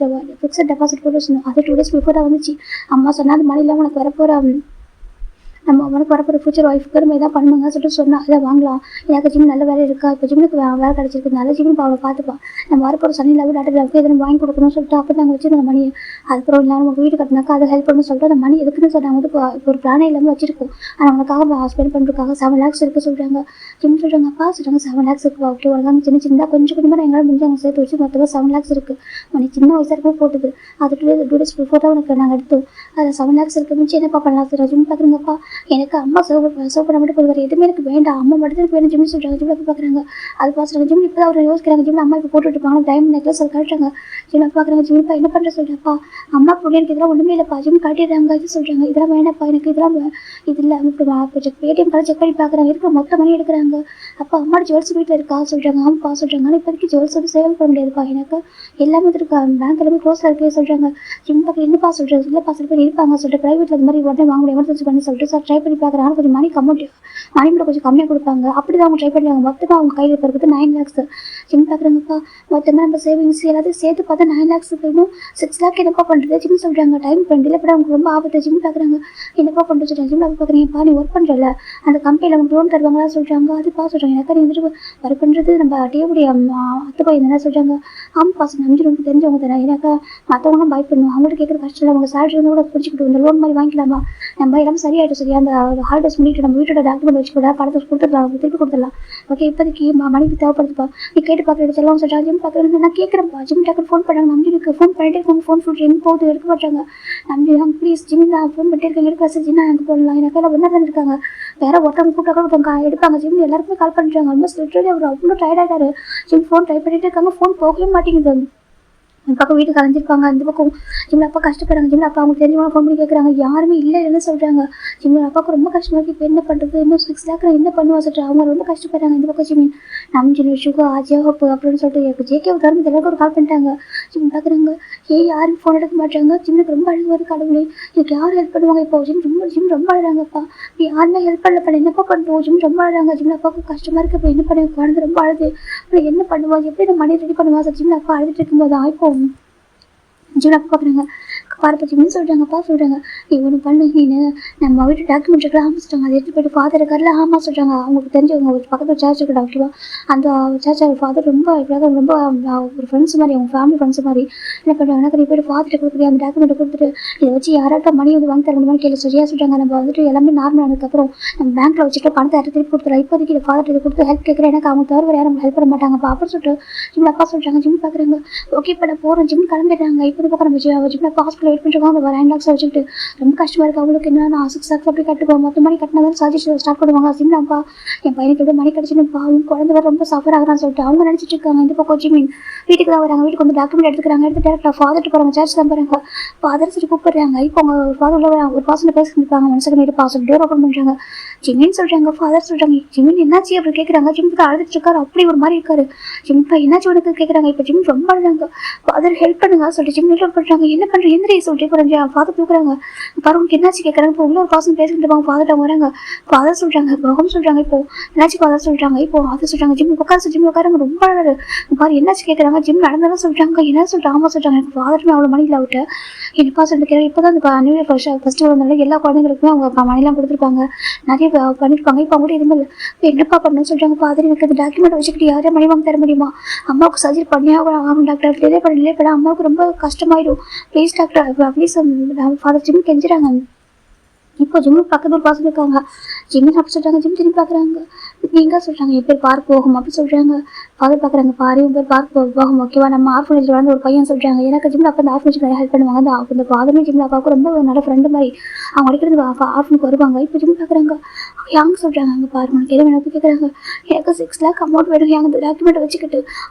வச்சுருந்தோம். அது 2 days பிஃபோராக வந்துச்சு. அம்மா சொன்னால் அந்த மணி இல்லாமல் உனக்கு வரப்போகிற நம்ம அவனுக்கு வரப்போகிற ஃபியூச்சர் ஒய்ஃபுக்கு நம்ம எதாவது பண்ணுங்க சொல்லிட்டு சொன்னால் அதை வாங்கலாம். எனக்கு ஜிம் நல்ல வேலை இருக்கா, இப்போ ஜிம்முக்கு வேலை கிடச்சிருக்கிறதுனால ஜிம் அவளை பார்த்துப்பான். நம்ம வரப்போகிற சனியில் டாக்டர் எதனா வாங்கி கொடுக்கணும்னு சொல்லிட்டு அப்போ நாங்கள் வச்சுருந்த மணி அதுக்கப்புறம் இல்லை நம்ம வீடு கட்டினாக்கா அதை ஹெல்ப் பண்ணணும்னு சொல்லிட்டு அந்த மணி எதுக்குன்னு சொன்னாங்க. வந்து இப்போ ஒரு பிளானே இல்லாமல் வச்சிருக்கோம். ஆனால் அவனுக்காக ஸ்பெண்ட் பண்ணுறதுக்காக 7 lakhs இருக்குது சொல்கிறாங்க. ஜிம் சொல்கிறாங்க. அப்பா சொல்கிறாங்க 7 lakhs இருக்குது. ஓகே உனக்கு சின்ன கொஞ்சம் கொஞ்சமாக எங்களால் முடிஞ்சு அவங்க சேர்த்து வச்சு மொத்தமாக 7 lakhs இருக்குது. உனக்கு சின்ன வயசாக இருக்கும் போட்டுது. அது 2 days பிஃபோர் தான் உனக்கு நாங்கள் எடுத்தோம். அதில் 7 lakhs இருக்குது. முடிச்சு என்னப்பா பண்ணலாம் சார் ஜிம் பார்க்குறீங்கப்பா, எனக்கு அம்மா சர்வ் பண்ண மட்டும் போய் வேறு எதுவுமே எனக்கு வேண்டாம், அம்மா மட்டும் தான் வேணும் ஜிம்னு சொல்கிறாங்க. ஜிம்மில் போய் பார்க்குறாங்க. அது பார்க்குறாங்க. ஜிம் இப்போ தான் அவர் யோசிக்கிறாங்க. ஜிம்மில் அம்மா இப்போ போட்டுட்டு இருப்பாங்க டைமண்ட் நெக்லஸ் அது கட்டுறாங்க. ஜிம்மில் பார்க்குறாங்க. ஜிம்மிப்பா என்ன பண்ணுற சொல்கிறப்பா, அம்மா கூட எனக்கு இதெல்லாம் ஒன்றுமே இல்லைப்பா. ஜிம் காட்டிடுறாங்க. இது சொல்கிறாங்க, இதெல்லாம் வேணாப்பா எனக்கு இதெல்லாம் இது இல்லை. இப்போ பேடிஎம் கார்டு செக் பண்ணி பார்க்குறாங்க. இருக்கிற மொத்த மணி எடுக்கிறாங்க. அப்போ அம்மாவோட ஜுவல்ஸ் வீட்டில் இருக்கா சொல்கிறாங்க. ஆமாப்பா சொல்கிறாங்க. ஆனால் இப்போதைக்கு ஜுவல்ஸ் வந்து சேவ் பண்ண முடியாதுப்பா, எனக்கு எல்லாமே இருக்கா பேங்க் எல்லாமே க்ளோஸில் இருக்கே சொல்கிறாங்க. ஜிம் பார்க்க என்னப்பா சொல்கிறது, இல்லைப்பா சில பேர் இருப்பாங்க சொல்லிட்டு ப்ரைவேட்டில் இந்த மாதிரி உடனே வாங்க எமர்ஜென்சி பண்ணி சொல்லிட்டு சார் ட்ரை பண்ணி பார்க்குறாங்க. கொஞ்சம் மணி மட்டும் கொஞ்சம் கம்மியாக கொடுப்பாங்க. அப்படி தான் அவங்க ட்ரை பண்ணுறாங்க. மொத்தமாக அவங்க கையில் இருக்கிறது 9 lakhs. ஜிம் பார்க்குறாங்கப்பா, மொத்தமாக நம்ம சேவிங்ஸ் எல்லாத்தையும் சேர்த்து பார்த்தா 9 lakhs இருக்கணும். 6 lakh என்னப்பா பண்ணுறது ஜிம் சொல்கிறாங்க. டைம் பண்ணிட்டு இல்லை அவங்க ரொம்ப ஆபத்து. ஜிம் பார்க்குறாங்க. என்னப்பா பண்ணுறது சொல்கிறாங்க. ஜிம் பார்க்குறீங்கப்பா, நீ ஒர்க் பண்ணுறல அந்த கம்பெனியில் அவங்க லோன் தருவாங்களா சொல்கிறாங்க. அதுப்பா சொல்கிறாங்க. எனக்கு நீ வந்துட்டு ஒர்க் பண்ணுறது நம்ம டேவுடைய அத்தை பையன் தானே சொல்கிறாங்க. ஆமாப்பா சொன்ன அஞ்சு தெரிஞ்சவங்க தானே, எனக்கு மற்றவங்க பயப்படணும், அவங்கள்ட்ட கேட்குற கஷ்டம் இல்லை, அவங்க சேலரி வந்து கூட பிடிச்சிக்கிட்டு இந்த லோன் மாதிரி வாங்கிக்கலாமா, நம்ம எல்லாமே சரியாயிடும் சரியா அந்த ஹாலிடேஸ் பண்ணிட்டு நம்ம வீட்டோட டாக்குமெண்ட் வச்சு கூட படத்தை கொடுத்துடலாம், திருப்பி கொடுத்துடலாம். ஓகே இப்போதைக்கு மணிக்கு தேவைப்படுதுப்பா, நீ கேட்டு பார்க்குறது சொல்லலாம் சொல்கிறாங்க. ஜிம் பார்க்குறது நான் கேட்குறேன்ப்பா. ஜிம் டாக்டர் ஃபோன் பண்ணுறாங்க. நம்பிக்கு ஃபோன் பண்ணிட்டே இருக்காங்க. ஃபோன் எங்கே போகுது எடுக்க மாட்டாங்க. நம்பி ப்ளீஸ் ஜிம் தான் ஃபோன் பண்ணிட்டே இருக்காங்க. எடுக்க ஜின்னா எனக்கு போடலாம், எனக்கு எல்லாம் ஒன்றா தான் இருக்காங்க. வேற ஒருத்தவங்க கூப்பிட்டாக்க ஒருத்தவங்க எடுப்பாங்க. ஜிம் எல்லாருக்குமே கால் பண்ணுறாங்க. ஆல்மோஸ்ட் லிட்டரலி அவர் அவ்வளோ டயர்ட் ஆகிட்டாரு. ஜிம் ஃபோன் ட்ரை பண்ணிட்டு இருக்காங்க. ஃபோன் போகவே மாட்டேங்குது. இந்த பக்கம் வீட்டுக்கு கலைஞ்சிருப்பாங்க, இந்த பக்கம் ஜிம்ல அப்பா கஷ்டப்படுறாங்க. ஜிம்ல அப்பா அவங்க தெரிஞ்சவங்க ஃபோன் பண்ணி கேட்குறாங்க, யாருமே இல்லைன்னு சொல்கிறாங்க. ஜிம்ல அப்பாவுக்கு ரொம்ப கஷ்டமாக இருக்குது. இப்போ என்ன பண்ணுறது, இன்னும் 6 லேக் நான் என்ன பண்ணுவா சொல்லிட்டு அவங்க ரொம்ப கஷ்டப்படுறாங்க. இந்த பக்கம் ஜிமின் நம்ம ஜிம் ஷுகோ ஆஜியா ஹோப்பு அப்படின்னு சொல்லிட்டு இப்போ ஜேகே தரம்பு எல்லாருக்கும் ஒரு கால் பண்ணிட்டாங்க. ஜிம் பார்க்குறாங்க, யாரும் ஃபோன் எடுக்க மாட்டாங்க. ஜிம்னுக்கு ரொம்ப அழகு வருது, கடவுளே இதுக்கு யார் ஹெல்ப் பண்ணுவாங்க. இப்போ ஜிம் ரொம்ப அழுறாங்கப்பா, யாருமே ஹெல்ப் பண்ணல, என்னப்பா பண்ணுவோம். ஜிம் ரொம்ப அழுறாங்க. ஜிம்ல அப்பாவுக்கு கஷ்டமாக இருக்குது. இப்போ என்ன பண்ணுவேன், குழந்தை ரொம்ப அழுது, அப்புறம் என்ன பண்ணுவோம், எப்படி நம்ம மணி ரெடி பண்ணுவோம். ஜிம்ல அப்பா அழுதுட்டு இருக்கும்போது இப்போ ஜிம்ல அப்பா பார்க்குறாங்க, பார்ப்ப ஜிம்னு சொல்கிறாங்கப்பா சொல்கிறாங்க, நீ ஒன்று பண்ணு, நீ நம்ம வீட்டு டாக்குமெண்ட் இருக்கலாம் ஆமாம் சொல்கிறாங்க. அதை எடுத்து போய்ட்டு ஃபாதர் இருக்கார்ல ஆமாம் சொல்கிறாங்க. அவங்களுக்கு தெரிஞ்சவங்க ஒரு பக்கத்தில் சர்ச் இருக்கா ஓகேவா, அந்த சர்ச் ஃபாதர் ரொம்ப எப்படியாவது ரொம்ப ஒரு ஃப்ரெண்ட்ஸ் மாதிரி, அவங்க ஃபேமிலி ஃப்ரெண்ட்ஸ் மாதிரி என்ன பண்ணுறாங்க, நீ போய்ட்டு ஃபாதர்கிட்ட கொடுக்குறியா, அந்த டாக்குமெண்ட்டை கொடுத்துட்டு இதை வச்சு யாராட்ட மணி வந்து வாங்கி தர முடியுமான்னு கேள்வி சரியா சொல்கிறாங்க. நம்ம வந்துட்டு எல்லாமே நார்மல் ஆனதுக்கப்புறம் நம்ம பேங்க்கில் வச்சுட்டு பணத்தை யார்ட்ட திருப்பி கொடுத்துறோம். இப்போதைக்கு இதை ஃபாதர் இதை கொடுத்து ஹெல்ப் கேட்குறேன், எனக்கு அவங்க தவிர யாரும் ஹெல்ப் பண்ண மாட்டாங்கப்பா அப்படின்னு சொல்லிட்டு ஜிம் அப்பா சொல்கிறாங்க. ஜிம் பார்க்குறாங்க, ஓகே இப்போ நான் போகிறேன். ஜிம் கிளம்பிடுறாங்க. இப்போ பக்கம் நம்ம ஜிம் அப்பா ஹாஸ்பிட்டல் வெயிட் பண்ணிருக்காங்க. ஒரு 9 lakhs வச்சுக்கிட்டு ரொம்ப கஷ்டமாக இருக்குது. அவங்களுக்கு என்ன 6 lakhs அப்படி கட்டுவோம், மொத்த மணி கட்டினா தான் சர்ஜரி ஸ்டார்ட் பண்ணுவாங்க. ஜிம்லாப்பா என் பையனுக்கு எப்படி மணி கிடச்சின்னு பாவம், குழந்தை வர ரொம்ப சஃபர் ஆகிறான்னு சொல்லிட்டு அவங்க நினச்சிட்டு இருக்காங்க. இந்த பக்கம் ஜிமின் வீட்டுக்கு தான் வராங்க. வீட்டுக்கு வந்து டாக்குமெண்ட் எடுத்துக்கிறாங்க. எடுத்து டேரக்டாக ஃபாதர்ட்டு போகிறாங்க. சர்ச் தான் போகிறாங்க. ஃபாதர் சரி கூப்பிடுறாங்க. இப்போ அவங்க ஃபாதர் உள்ள ஒரு பாசனை பேசிட்டு இருப்பாங்க. மனசுக்கு மீறி பாசல் டோர் ஓப்பன் பண்ணுறாங்க. ஜிமின்னு சொல்கிறாங்க. ஃபாதர் சொல்கிறாங்க, ஜிமின் என்னாச்சு அப்படி கேட்குறாங்க. ஜிம்முக்கு அழுதுட்டு இருக்காரு, அப்படி ஒரு மாதிரி இருக்காரு. ஜிம்ப்பா என்னாச்சு உனக்கு கேட்குறாங்க. இப்போ ஜிம் ரொம்ப அழுதாங்க. ஃபாதர் ஹெல்ப் பண்ணுங்க சொல்லிட்டு ஜிம் ஹெல்ப் பண்ணுறாங்க. என்ன பண்ணுற எந்திரி சொல்லிட்டு இப்போ ஃபாதர் தூக்குறாங்க. பாருங்க என்னாச்சு கேட்குறாங்க. இப்போ உள்ள ஒரு பாசன் பேசிட்டு இருப்பாங்க. ஃபாதர்ட்ட வராங்க. ஃபாதர் சொல்கிறாங்க, பகம் சொல்கிறாங்க, இப்போ என்னாச்சு ஃபாதர் சொல்கிறாங்க. இப்போ அதை சொல்கிறாங்க, ஜிம் உட்கார ஜிம் உட்காருங்க ரொம்ப அழகு பாரு என்னாச்சு கேட்குறாங்க. ஜிம் நடந்தாலும் சொல்கிறாங்க, என்ன சொல்லிட்டு ஆமாம் சொல்கிறாங்க. எனக்கு ஃபாதருமே அவ்வளோ மணியில் விட்டு என்னப்பா சொல்லிட்டு இப்போ தான் இந்த நியூ இயர் ஃபெஸ்டிவல் வந்தால எல்லா குழந்தைங்களுக்குமே அவங்க மணிலாம் கொடுத்துருப்பாங்க, நிறைய பண்ணியிருப்பாங்க. இப்போ அவங்க இது இல்லை. இப்போ என்னப்பா பண்ணணும்னு சொல்கிறாங்க. ஃபாதர் எனக்கு அந்த டாக்குமெண்ட் வச்சுக்கிட்டு யாரையும் மணி வாங்க தர முடியுமா, அம்மாவுக்கு சர்ஜரி பண்ணியே ஆகும் டாக்டர், டிலே பண்ண அம்மாவுக்கு ரொம்ப கஷ்டமாயிடும், please doctor please father Jim கெஞ்சுறாங்க. இப்போ ஜிம்மு பக்கத்து ஒரு பாசம் இருக்காங்க. ஜிம்மு அப்படி சொல்கிறாங்க. ஜிம் திரும்பி பார்க்குறாங்க. நீங்கள் சொல்கிறாங்க என் பேர் பார்க் போகும் அப்படி சொல்கிறாங்க. ஃபாதர் பார்க்குறாங்க, பாரு உன் பேர் பார்க் போகும் ஓகேவா, நம்ம ஆர்ஃபனேஜில் வந்து ஒரு பையன் சொல்கிறாங்க. எனக்கு ஜிம்ல அப்போ அந்த ஆர்ஃபனேஜ் நிறைய ஹெல்ப் பண்ணுவாங்க. அந்த ஃபாதருமே ஜிம்ல அப்பாவுக்கு ரொம்ப நல்ல ஃப்ரெண்டு மாதிரி அவங்க அடிக்கிறது ஆர்ஃபனுக்கு வருவாங்க. இப்போ ஜிம் பார்க்குறாங்க. யாங்க சொல்கிறாங்க, அங்கே பாரு உனக்கு எது வேணும் கேட்குறாங்க. எனக்கு 6 lakh அமௌண்ட் வேணும், எங்கள் அந்த டாக்குமெண்ட்டை வச்சுக்கிட்டு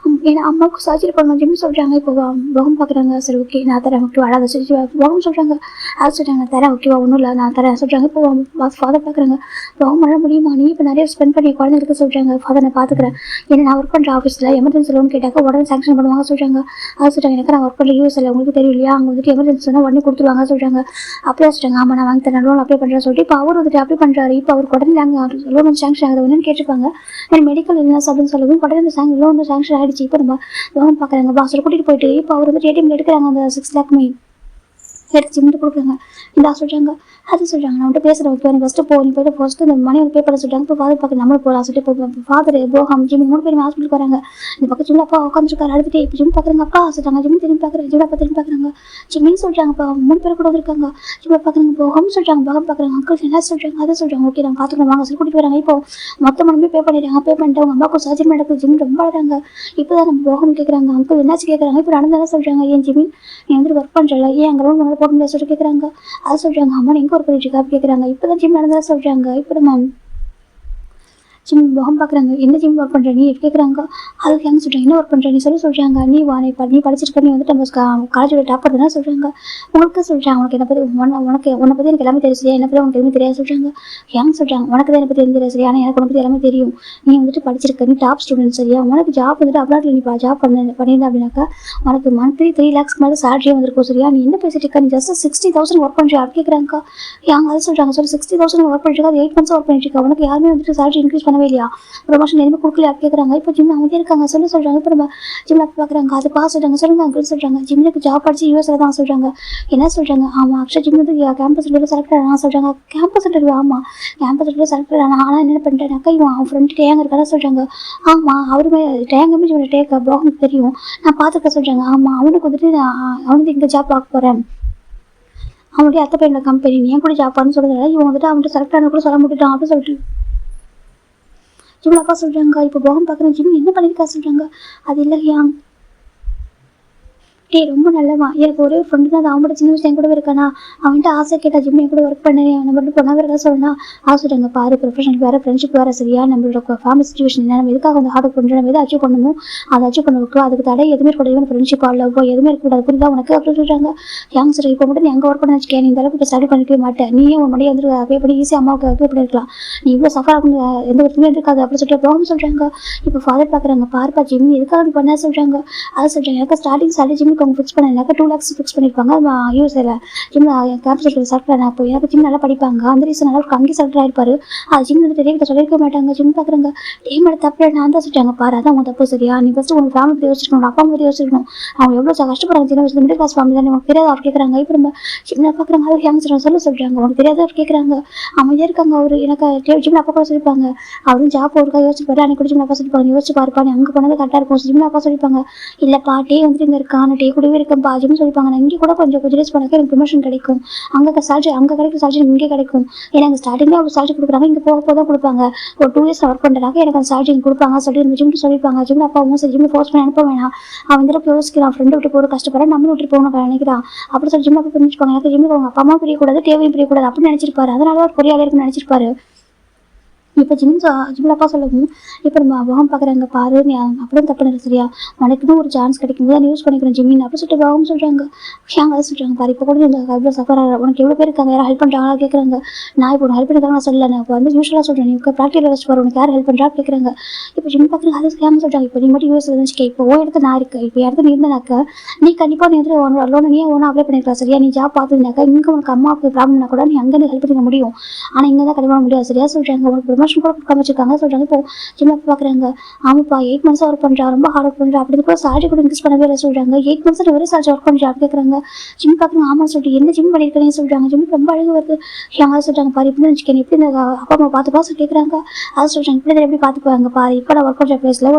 ஏன்னா அம்மாவுக்கு சர்ஜரி பண்ணணும் ஜிம் சொல்கிறாங்க. இப்போ பகம் பார்க்குறாங்க. சரி ஓகே நான் தரேன் ஓகே அழாத சரி பகம் சொல்கிறாங்க. அது சொல்கிறாங்க நான் தரேன் ஓகேவா ஒன்றும் இல்லை நான் தரேன் சொல்கிறாங்க. இப்போ ஃபாதர் பார்க்குறாங்க. பகம் பண்ண முடியுமா, நீ இப்போ நிறைய ஸ்பெண்ட் பண்ணி குழந்தைங்களுக்கு சொல்கிறாங்க. ஃபாதர் நான் பார்த்துக்கிறேன், ஏன்னா நான் ஒர்க் பண்ணுற ஆஃபீஸில் எமர்ஜென்சி லோன் கேட்டாக்க உடனே சாங்ஷன் பண்ணுவாங்க சொல்கிறாங்க. அது சொல்கிறாங்க, எனக்கு நான் ஒர்க் பண்ணுற யூஎஸ்எல் உங்களுக்கு தெரியும் இல்லையா, அங்கே வந்துட்டு எமர்ஜென்சி சொன்னால் உடனே கொடுத்துருவாங்க சொல்கிறாங்க. அப்படியே சொல்கிறாங்க. ஆமாம் நான் வாங்கி தரேன் லோன் அப்ளை பண்ணுறேன் சொல்லிட்டு இப்போ அவர் வந்துட்டு அப்ளை பண்ணுறாரு. இப்போ அவர் உடனே லோன் வந்து சாங்ஷன் ஆகுது என்னன்னு கேட்டிருப்பாங்க. எனக்கு மெடிக்கல் இல்லைனா அப்படின்னு சொல்லவும் உடனே இந்த லோன் வந்து சாங்ஷன் ஆகிடுச்சு. இப்போ நம்ம லோன் பார்க்குறாங்க. பாஸில் கூட்டிகிட்டு போயிட்டு இப்போ அவர் வந்துட்டு ஏடிஎம்ல எடுக்கிறாங்க. அந்த 6 lakh எடுத்து ஜிம்ட்டு கொடுக்குறாங்க. இந்த சொல்கிறாங்க. அது சொல்கிறாங்க, நான் வந்துட்டு பேசுகிறேன் ஓகே நீ ஃபஸ்ட்டு போ, நீ போய்ட்டு ஃபஸ்ட்டு இந்த மணி வந்து பே பண்ண சொல்கிறாங்க. இப்போ ஃபாதர் பார்க்க நம்மளும் போகலாம் சொல்லிட்டு இப்போ ஃபாதர் போகாம ஜிம் 3 பேர் ஹாஸ்பிட்டலுக்கு வராங்க. இந்த பக்கம் ஜிம்ல அப்பா உட்காந்துருக்காரு. அடுத்துட்டு இப்போ ஜிம் பார்க்குறாங்க. அப்பா சொல்கிறாங்க. ஜிம் திரும்பி பார்க்குறேன். ஜிம் அப்பா திரும்பி பார்க்குறாங்க. ஜிம்மின்னு சொல்கிறாங்க. இப்போ 3 பேர் கூட வந்திருக்காங்க. ஜிம் பார்க்குறாங்க. போகம் சொல்கிறாங்க. பகம் பார்க்குறாங்க. அங்கிள் என்ன சொல்கிறாங்க. அதை சொல்கிறாங்க. ஓகே நான் பார்த்துக்கலாம் வாங்க சொல்லி கூட்டிகிட்டு வராங்க. இப்போ மொத்த மணிமே பே பண்ணிடுறாங்க. பே பண்ணிட்டு அவங்க அம்மாவுக்கு சர்ஜரி நடக்குது. ஜிம் ரொம்ப அழகாங்க. இப்போ தான் நம்ம போகம் கேட்குறாங்க. அங்கிள் என்னாச்சு கேட்குறாங்க. இப்போ நடந்தாலும் சொல்கிறாங்க. ஏன் ஜிமின் நீ வந்துட்டு ஒர்க் பண்ணுறல, ஏன் அங்கே லோன் போட முடியாது சொல்லிட்டு கேட்குறாங்க. அது சொல்கிறாங்க. அம்மா எங்கே ஒர்க் பண்ணிட்டு இருக்கா அப்படி கேட்குறாங்க. இப்போ தான் ஜிம் நடந்ததா சொல்கிறாங்க. இப்போ நம்ம ஜிம் முகம் பார்க்குறாங்க. என்ன ஜிம் ஒர்க் பண்ணுற நீ கேட்குறாங்க. அதுக்கு எங்கே சொல்கிறாங்க, என்ன ஒர்க் பண்ணுற நீ சொல்கிறாங்க. நீ படிச்சிருக்க, நீ வந்துட்டு நம்ம காலேஜோட டாப்பர் தானே சொல்கிறாங்க. உங்களுக்கு சொல்கிறாங்க. உனக்கு என்னை பற்றி உன்னை பற்றி எனக்கு எல்லாமே தெரியும், என்ன பற்றி உனக்கு எதுவுமே தெரியாது சொல்கிறாங்க. ஏங்க சொல்கிறாங்க. உனக்கு தான் என்னை பற்றி தெரியாது சரியா, ஆனால் எனக்கு உனக்கு பற்றி எல்லாமே தெரியும், நீ வந்துட்டு படிச்சிருக்க, நீ டாப் ஸ்டூடெண்ட் சரியா, உனக்கு ஜாப் வந்துட்டு அப்ராட்ல நீ ஜாப் பண்ணியிருந்தா அப்படின்னாக்கா உனக்கு மந்த்லி 3 lakhs மேலே சேலரியே வந்திருக்கும் சரியா, நீ என்ன பேசிட்டு இருக்க, நீ ஜஸ்ட் 60,000 ஒர்க் பண்ணுறியா அப்படி கேட்குறாங்க. ஏங்க அதை சொல்கிறாங்க. சொல்லி 60,000 ஒர்க் பண்ணிருக்கா, அது 8 months ஒர்க் பண்ணிட்டு இருக்கா, உனக்கு யாருமே வந்துட்டு சேலரி இன்க்ரீஸ் பண்ணவே இல்லையா, ப்ரொமோஷன் எதுவுமே கொடுக்கல அப்படி கேட்குறாங்க. இப்போ ஜிம்ல அமைதியாக இருக்காங்க. சொல்கிறாங்க. இப்போ நம்ம ஜிம்ல பார்க்குறாங்க. அது சொல்கிறாங்க. சொல்லுங்க அங்கிள் சொல்கிறாங்க. ஜிம்லுக்கு ஜாப் படிச்சு யூஎஸ்ல தான் சொல்கிறாங்க. என்ன சொல்கிறாங்க. ஆமாம் அக்ஷா ஜிம் வந்து கேம்பஸ் இன்டர்வியூ செலக்ட் ஆனால் சொல்கிறாங்க. கேம்பஸ் இன்டர்வியூ ஆமாம் கேம்பஸ் இன்டர்வியூ செலக்ட் ஆனால் ஆனால் என்ன பண்ணிட்டேனாக்கா இவன் அவன் ஃப்ரெண்டு டேங்க இருக்கான சொல்கிறாங்க. ஆமாம் அவருமே டேங்கமே இவனை டேக்க ப்ளாக் தெரியும் நான் பார்த்துக்க சொல்கிறாங்க. ஆமாம் அவனுக்கு வந்துட்டு அவனுக்கு இங்கே ஜாப் பார்க்க போகிறேன், அவனுடைய அத்தை பையனோட கம்பெனி ஏன் கூட ஜாப் பண்ணு சொல்கிறதால இவன் வந்துட்டு அவன்கிட்ட செலக்ட் ஆன கூட சொல்ல முடிட்டான் அப்படின்னு சொல்லிட்டு ஜிம்ல அப்பா சொல்கிறாங்க. இப்போ போகம் பார்க்குறேன். ஜிம் என்ன பண்ணியிருக்கா சொல்கிறாங்க. அது இல்லையா டேய் ரொம்ப நல்லவன், எனக்கு ஒரே ஒரு ஃப்ரெண்டு தான், அது அவன் சின்ன வயசுல என் கூட இருக்கானா, அவன்கிட்ட ஆசை கேட்டா ஜிம் என் கூட ஒர்க் பண்ணேன், அவனை மட்டும் பொண்ணாக சொல்லணும் ஆசைட்டாங்க. பாரு ப்ரொஃபஷனல் வேறு, ஃப்ரெண்ட்ஷிப் வேறு, சரியா நம்மளோட ஃபேமிலி சுச்சுவேஷன் என்ன, நம்ம எதுக்காக வந்து ஹார்ட் ஒர்க் பண்ணுறோம், நம்ம எதை அச்சீவ் பண்ணணும் அதை அச்சீவ் பண்ண வைக்கும், அதுக்கு தடை எதுவுமே இருக்கக்கூடாது, ஃப்ரெண்ட்ஷிப் லவ் எதுவுமே இருக்கக்கூடாது, புரியுதா உனக்கு அப்படின்னு சொல்கிறாங்க. ஏங்க சார் இப்போ மட்டும் நீ அங்கே ஒர்க் பண்ண வச்சுக்கேன், நீ இந்த அளவுக்கு ஸ்டடி பண்ணிக்கவே மாட்டேன், நீயே உன் மடியை வந்து அப்ளை பண்ணி ஈஸியாக அம்மாவுக்கு அப்ளை பண்ணிருக்கலாம், நீ இவ்வளோ சஃபர் ஆகணும் எந்த ஒருத்துமே இருக்காது அப்படின்னு சொல்லிட்டு போகணும்னு சொல்கிறாங்க. இப்போ ஃபாதர் பார்க்குறாங்க, பார்ப்பா ஜிம் எதுக்காக நீ பண்ண சொல்கிறாங்க. அதை சொல்கிறாங்க, எனக்கு ஸ்டார்டிங் சாலரி ஜிம்முக்கு அவங்க ஃபிக்ஸ் பண்ண எனக்கு 2 lakhs ஃபிக்ஸ் பண்ணியிருப்பாங்க யூஎஸ்ஏல ஜிம் கேம்பஸ் செலக்ட் அப்போ எனக்கு ஜிம் நல்லா படிப்பாங்க, அந்த ரீசன் நல்லா அங்கேயே செலக்ட் ஆகிருப்பாரு. அது ஜிம் வந்து தெரிய சொல்லியிருக்க மாட்டாங்க. ஜிம் பார்க்குறாங்க, டீம் தப்பு நான் தான் சொல்லிட்டாங்க. பாரு அதான் உங்க தப்பு, சரியா நீ ஃபஸ்ட்டு உங்க ஃபேமிலி பற்றி யோசிச்சிருக்கணும், அப்பா அம்மா பற்றி யோசிச்சிருக்கணும், அவங்க எவ்வளோ கஷ்டப்படுறாங்க சின்ன வயசுல, மிடில் கிளாஸ் ஃபேமிலி தான் உனக்கு தெரியாத அவர் கேட்குறாங்க. இப்போ நம்ம ஜிம்ல பார்க்குறாங்க, அது ஹேங் சொல்கிறாங்க, உனக்கு தெரியாத அவர் கேட்குறாங்க, அமைதியாக இருக்காங்க. அவர் எனக்கு ஜிம்ல அப்பா கூட சொல்லியிருப்பாங்க, அவரும் ஜாப் ஒருக்கா யோசிப்பாரு, அன்னைக்கு கூட ஜிம்ல அப்பா சொல்லிப்பாங்க, யோசிச்சு பாருப்பா நீ அங்கே போனது கரெக்டாக இருக்கும். ஜிம்ல அப்பா சொல்லிப்பாங்க, இல்லைப்பா டே வந்துட்டு இங்கே இருக்கான், டே கூடவே இருக்கேன்ப்பா ஜிம் சொல்லிப்பாங்க, நான் இங்கே கூட கொஞ்சம் டேஸ் பண்ணாக்க எனக்கு ப்ரொமோஷன் கிடைக்கும், அங்கே சேலரி அங்கே கிடைக்கும் சேலரி இங்கே கிடைக்கும், ஏன்னா அங்கே ஸ்டார்டிங்லேயே அவங்க சேலரி கொடுக்குறாங்க, இங்கே போக போக தான் கொடுப்பாங்க, ஒரு 2 years ஒர்க் பண்ணுறாங்க, எனக்கு அந்த சேலரி கொடுப்பாங்க சொல்லி நம்ம ஜிம்க்கு சொல்லியிருப்பாங்க. ஜிம்ல அப்பாவும் சரி ஜிம்ல ஃபோர்ஸ் பண்ணி அனுப்ப வேணாம், அவன் இந்த அளவுக்கு யோசிக்கிறான், ஃப்ரெண்டு விட்டு போகிற கஷ்டப்படுறான், நம்மளும் விட்டு போகணும் நினைக்கிறான் அப்படி சொல்லி ஜிம்ல போய் புரிஞ்சுப்பாங்க. எனக்கு ஜிம்ல அவங்க அப்பா அம்மா பிரியக்கூடாது, தேவையும் பிரியக்கூடாது அப்படின்னு நினைச்சிருப்பாரு, அதனால ஒரு பொறியாளர் இருக்குன்னு நினைச்சிருப்பாரு. இப்போ ஜிம்ல அப்பா சொல்லவும் இப்போ நம்ம பாகம் பார்க்குறாங்க, பாரு நீ அப்படியே தப்பு இல்லை, சரியா உனக்குன்னு ஒரு சான்ஸ் கிடைக்கும் போது யூஸ் பண்ணிக்கணும் ஜிம்மின் அப்படி சொல்லிட்டு பாகம் சொல்கிறாங்க. ஏங்க சொல்கிறாங்க, பாரு இப்போ கூட இந்த எவ்வளோ சஃபர் உனக்கு எவ்வளோ பேர் இருக்காங்க, யாரும் ஹெல்ப் பண்ணுறாங்களா கேட்குறாங்க. நான் இப்போ ஹெல்ப் பண்ணிருக்காங்க நான் சொல்லலை, நான் இப்போ வந்து யூஸ்வலாக சொல்கிறேன், நீ ப்ராக்டிகல் வச்சு பாரு உனக்கு யார் ஹெல்ப் பண்ணுறா கேட்குறாங்க. இப்போ ஜிம் பார்க்குறாங்க, அது ஸ்கேம் சொல்கிறாங்க. இப்போ நீ மட்டும் யூஎஸ்ல இருந்துச்சு, இப்போ இடத்துல நான் இருக்கேன், இப்போ இடத்துல நீ இருந்தனாக்கா நீ கண்டிப்பாக நீ வந்து லோன் நீ ஒன்றும் அப்ளை பண்ணிருக்கலாம், சரியா நீ ஜாப் பார்த்துனாக்கா இங்கே உனக்கு அம்மாவுக்கு ப்ராப்ளம்னா கூட நீ அங்கே ஹெல்ப் பண்ணிக்க முடியும், ஆனால் இங்கே தான் கண்டிப்பாக முடியாது, சரியா சொல்கிறாங்க. உனக்கு ப்ரொமோஷன் கூட காமிச்சிருக்காங்க சொல்கிறாங்க. இப்போ ஜிம்ல பார்க்குறாங்க, ஆமாப்பா 8 months ஒர்க் பண்ணுறா, ரொம்ப ஹார்ட் ஒர்க் பண்ணுறா, அப்படி கூட சேலரி கூட இன்க்ரீஸ் பண்ணவே இல்லை சொல்கிறாங்க. 8 months ஒரே சேலரி ஒர்க் பண்ணுறா அப்படி கேட்குறாங்க. ஜிம் பார்க்குறாங்க, ஆமாம் சொல்லிட்டு என்ன ஜிம் பண்ணியிருக்கேன்னு சொல்கிறாங்க. ஜிம் ரொம்ப அழகு வருது யாங்க சொல்கிறாங்க. பாரு இப்படி வச்சுக்கேன், எப்படி இந்த அப்பா அம்மா பார்த்துப்பா சொல்லி கேட்குறாங்க. அதை சொல்கிறாங்க, இப்படி எப்படி பார்த்துக்குவாங்க, பாரு இப்போ நான் ஒர்க் பண்ணுற பிளேஸில்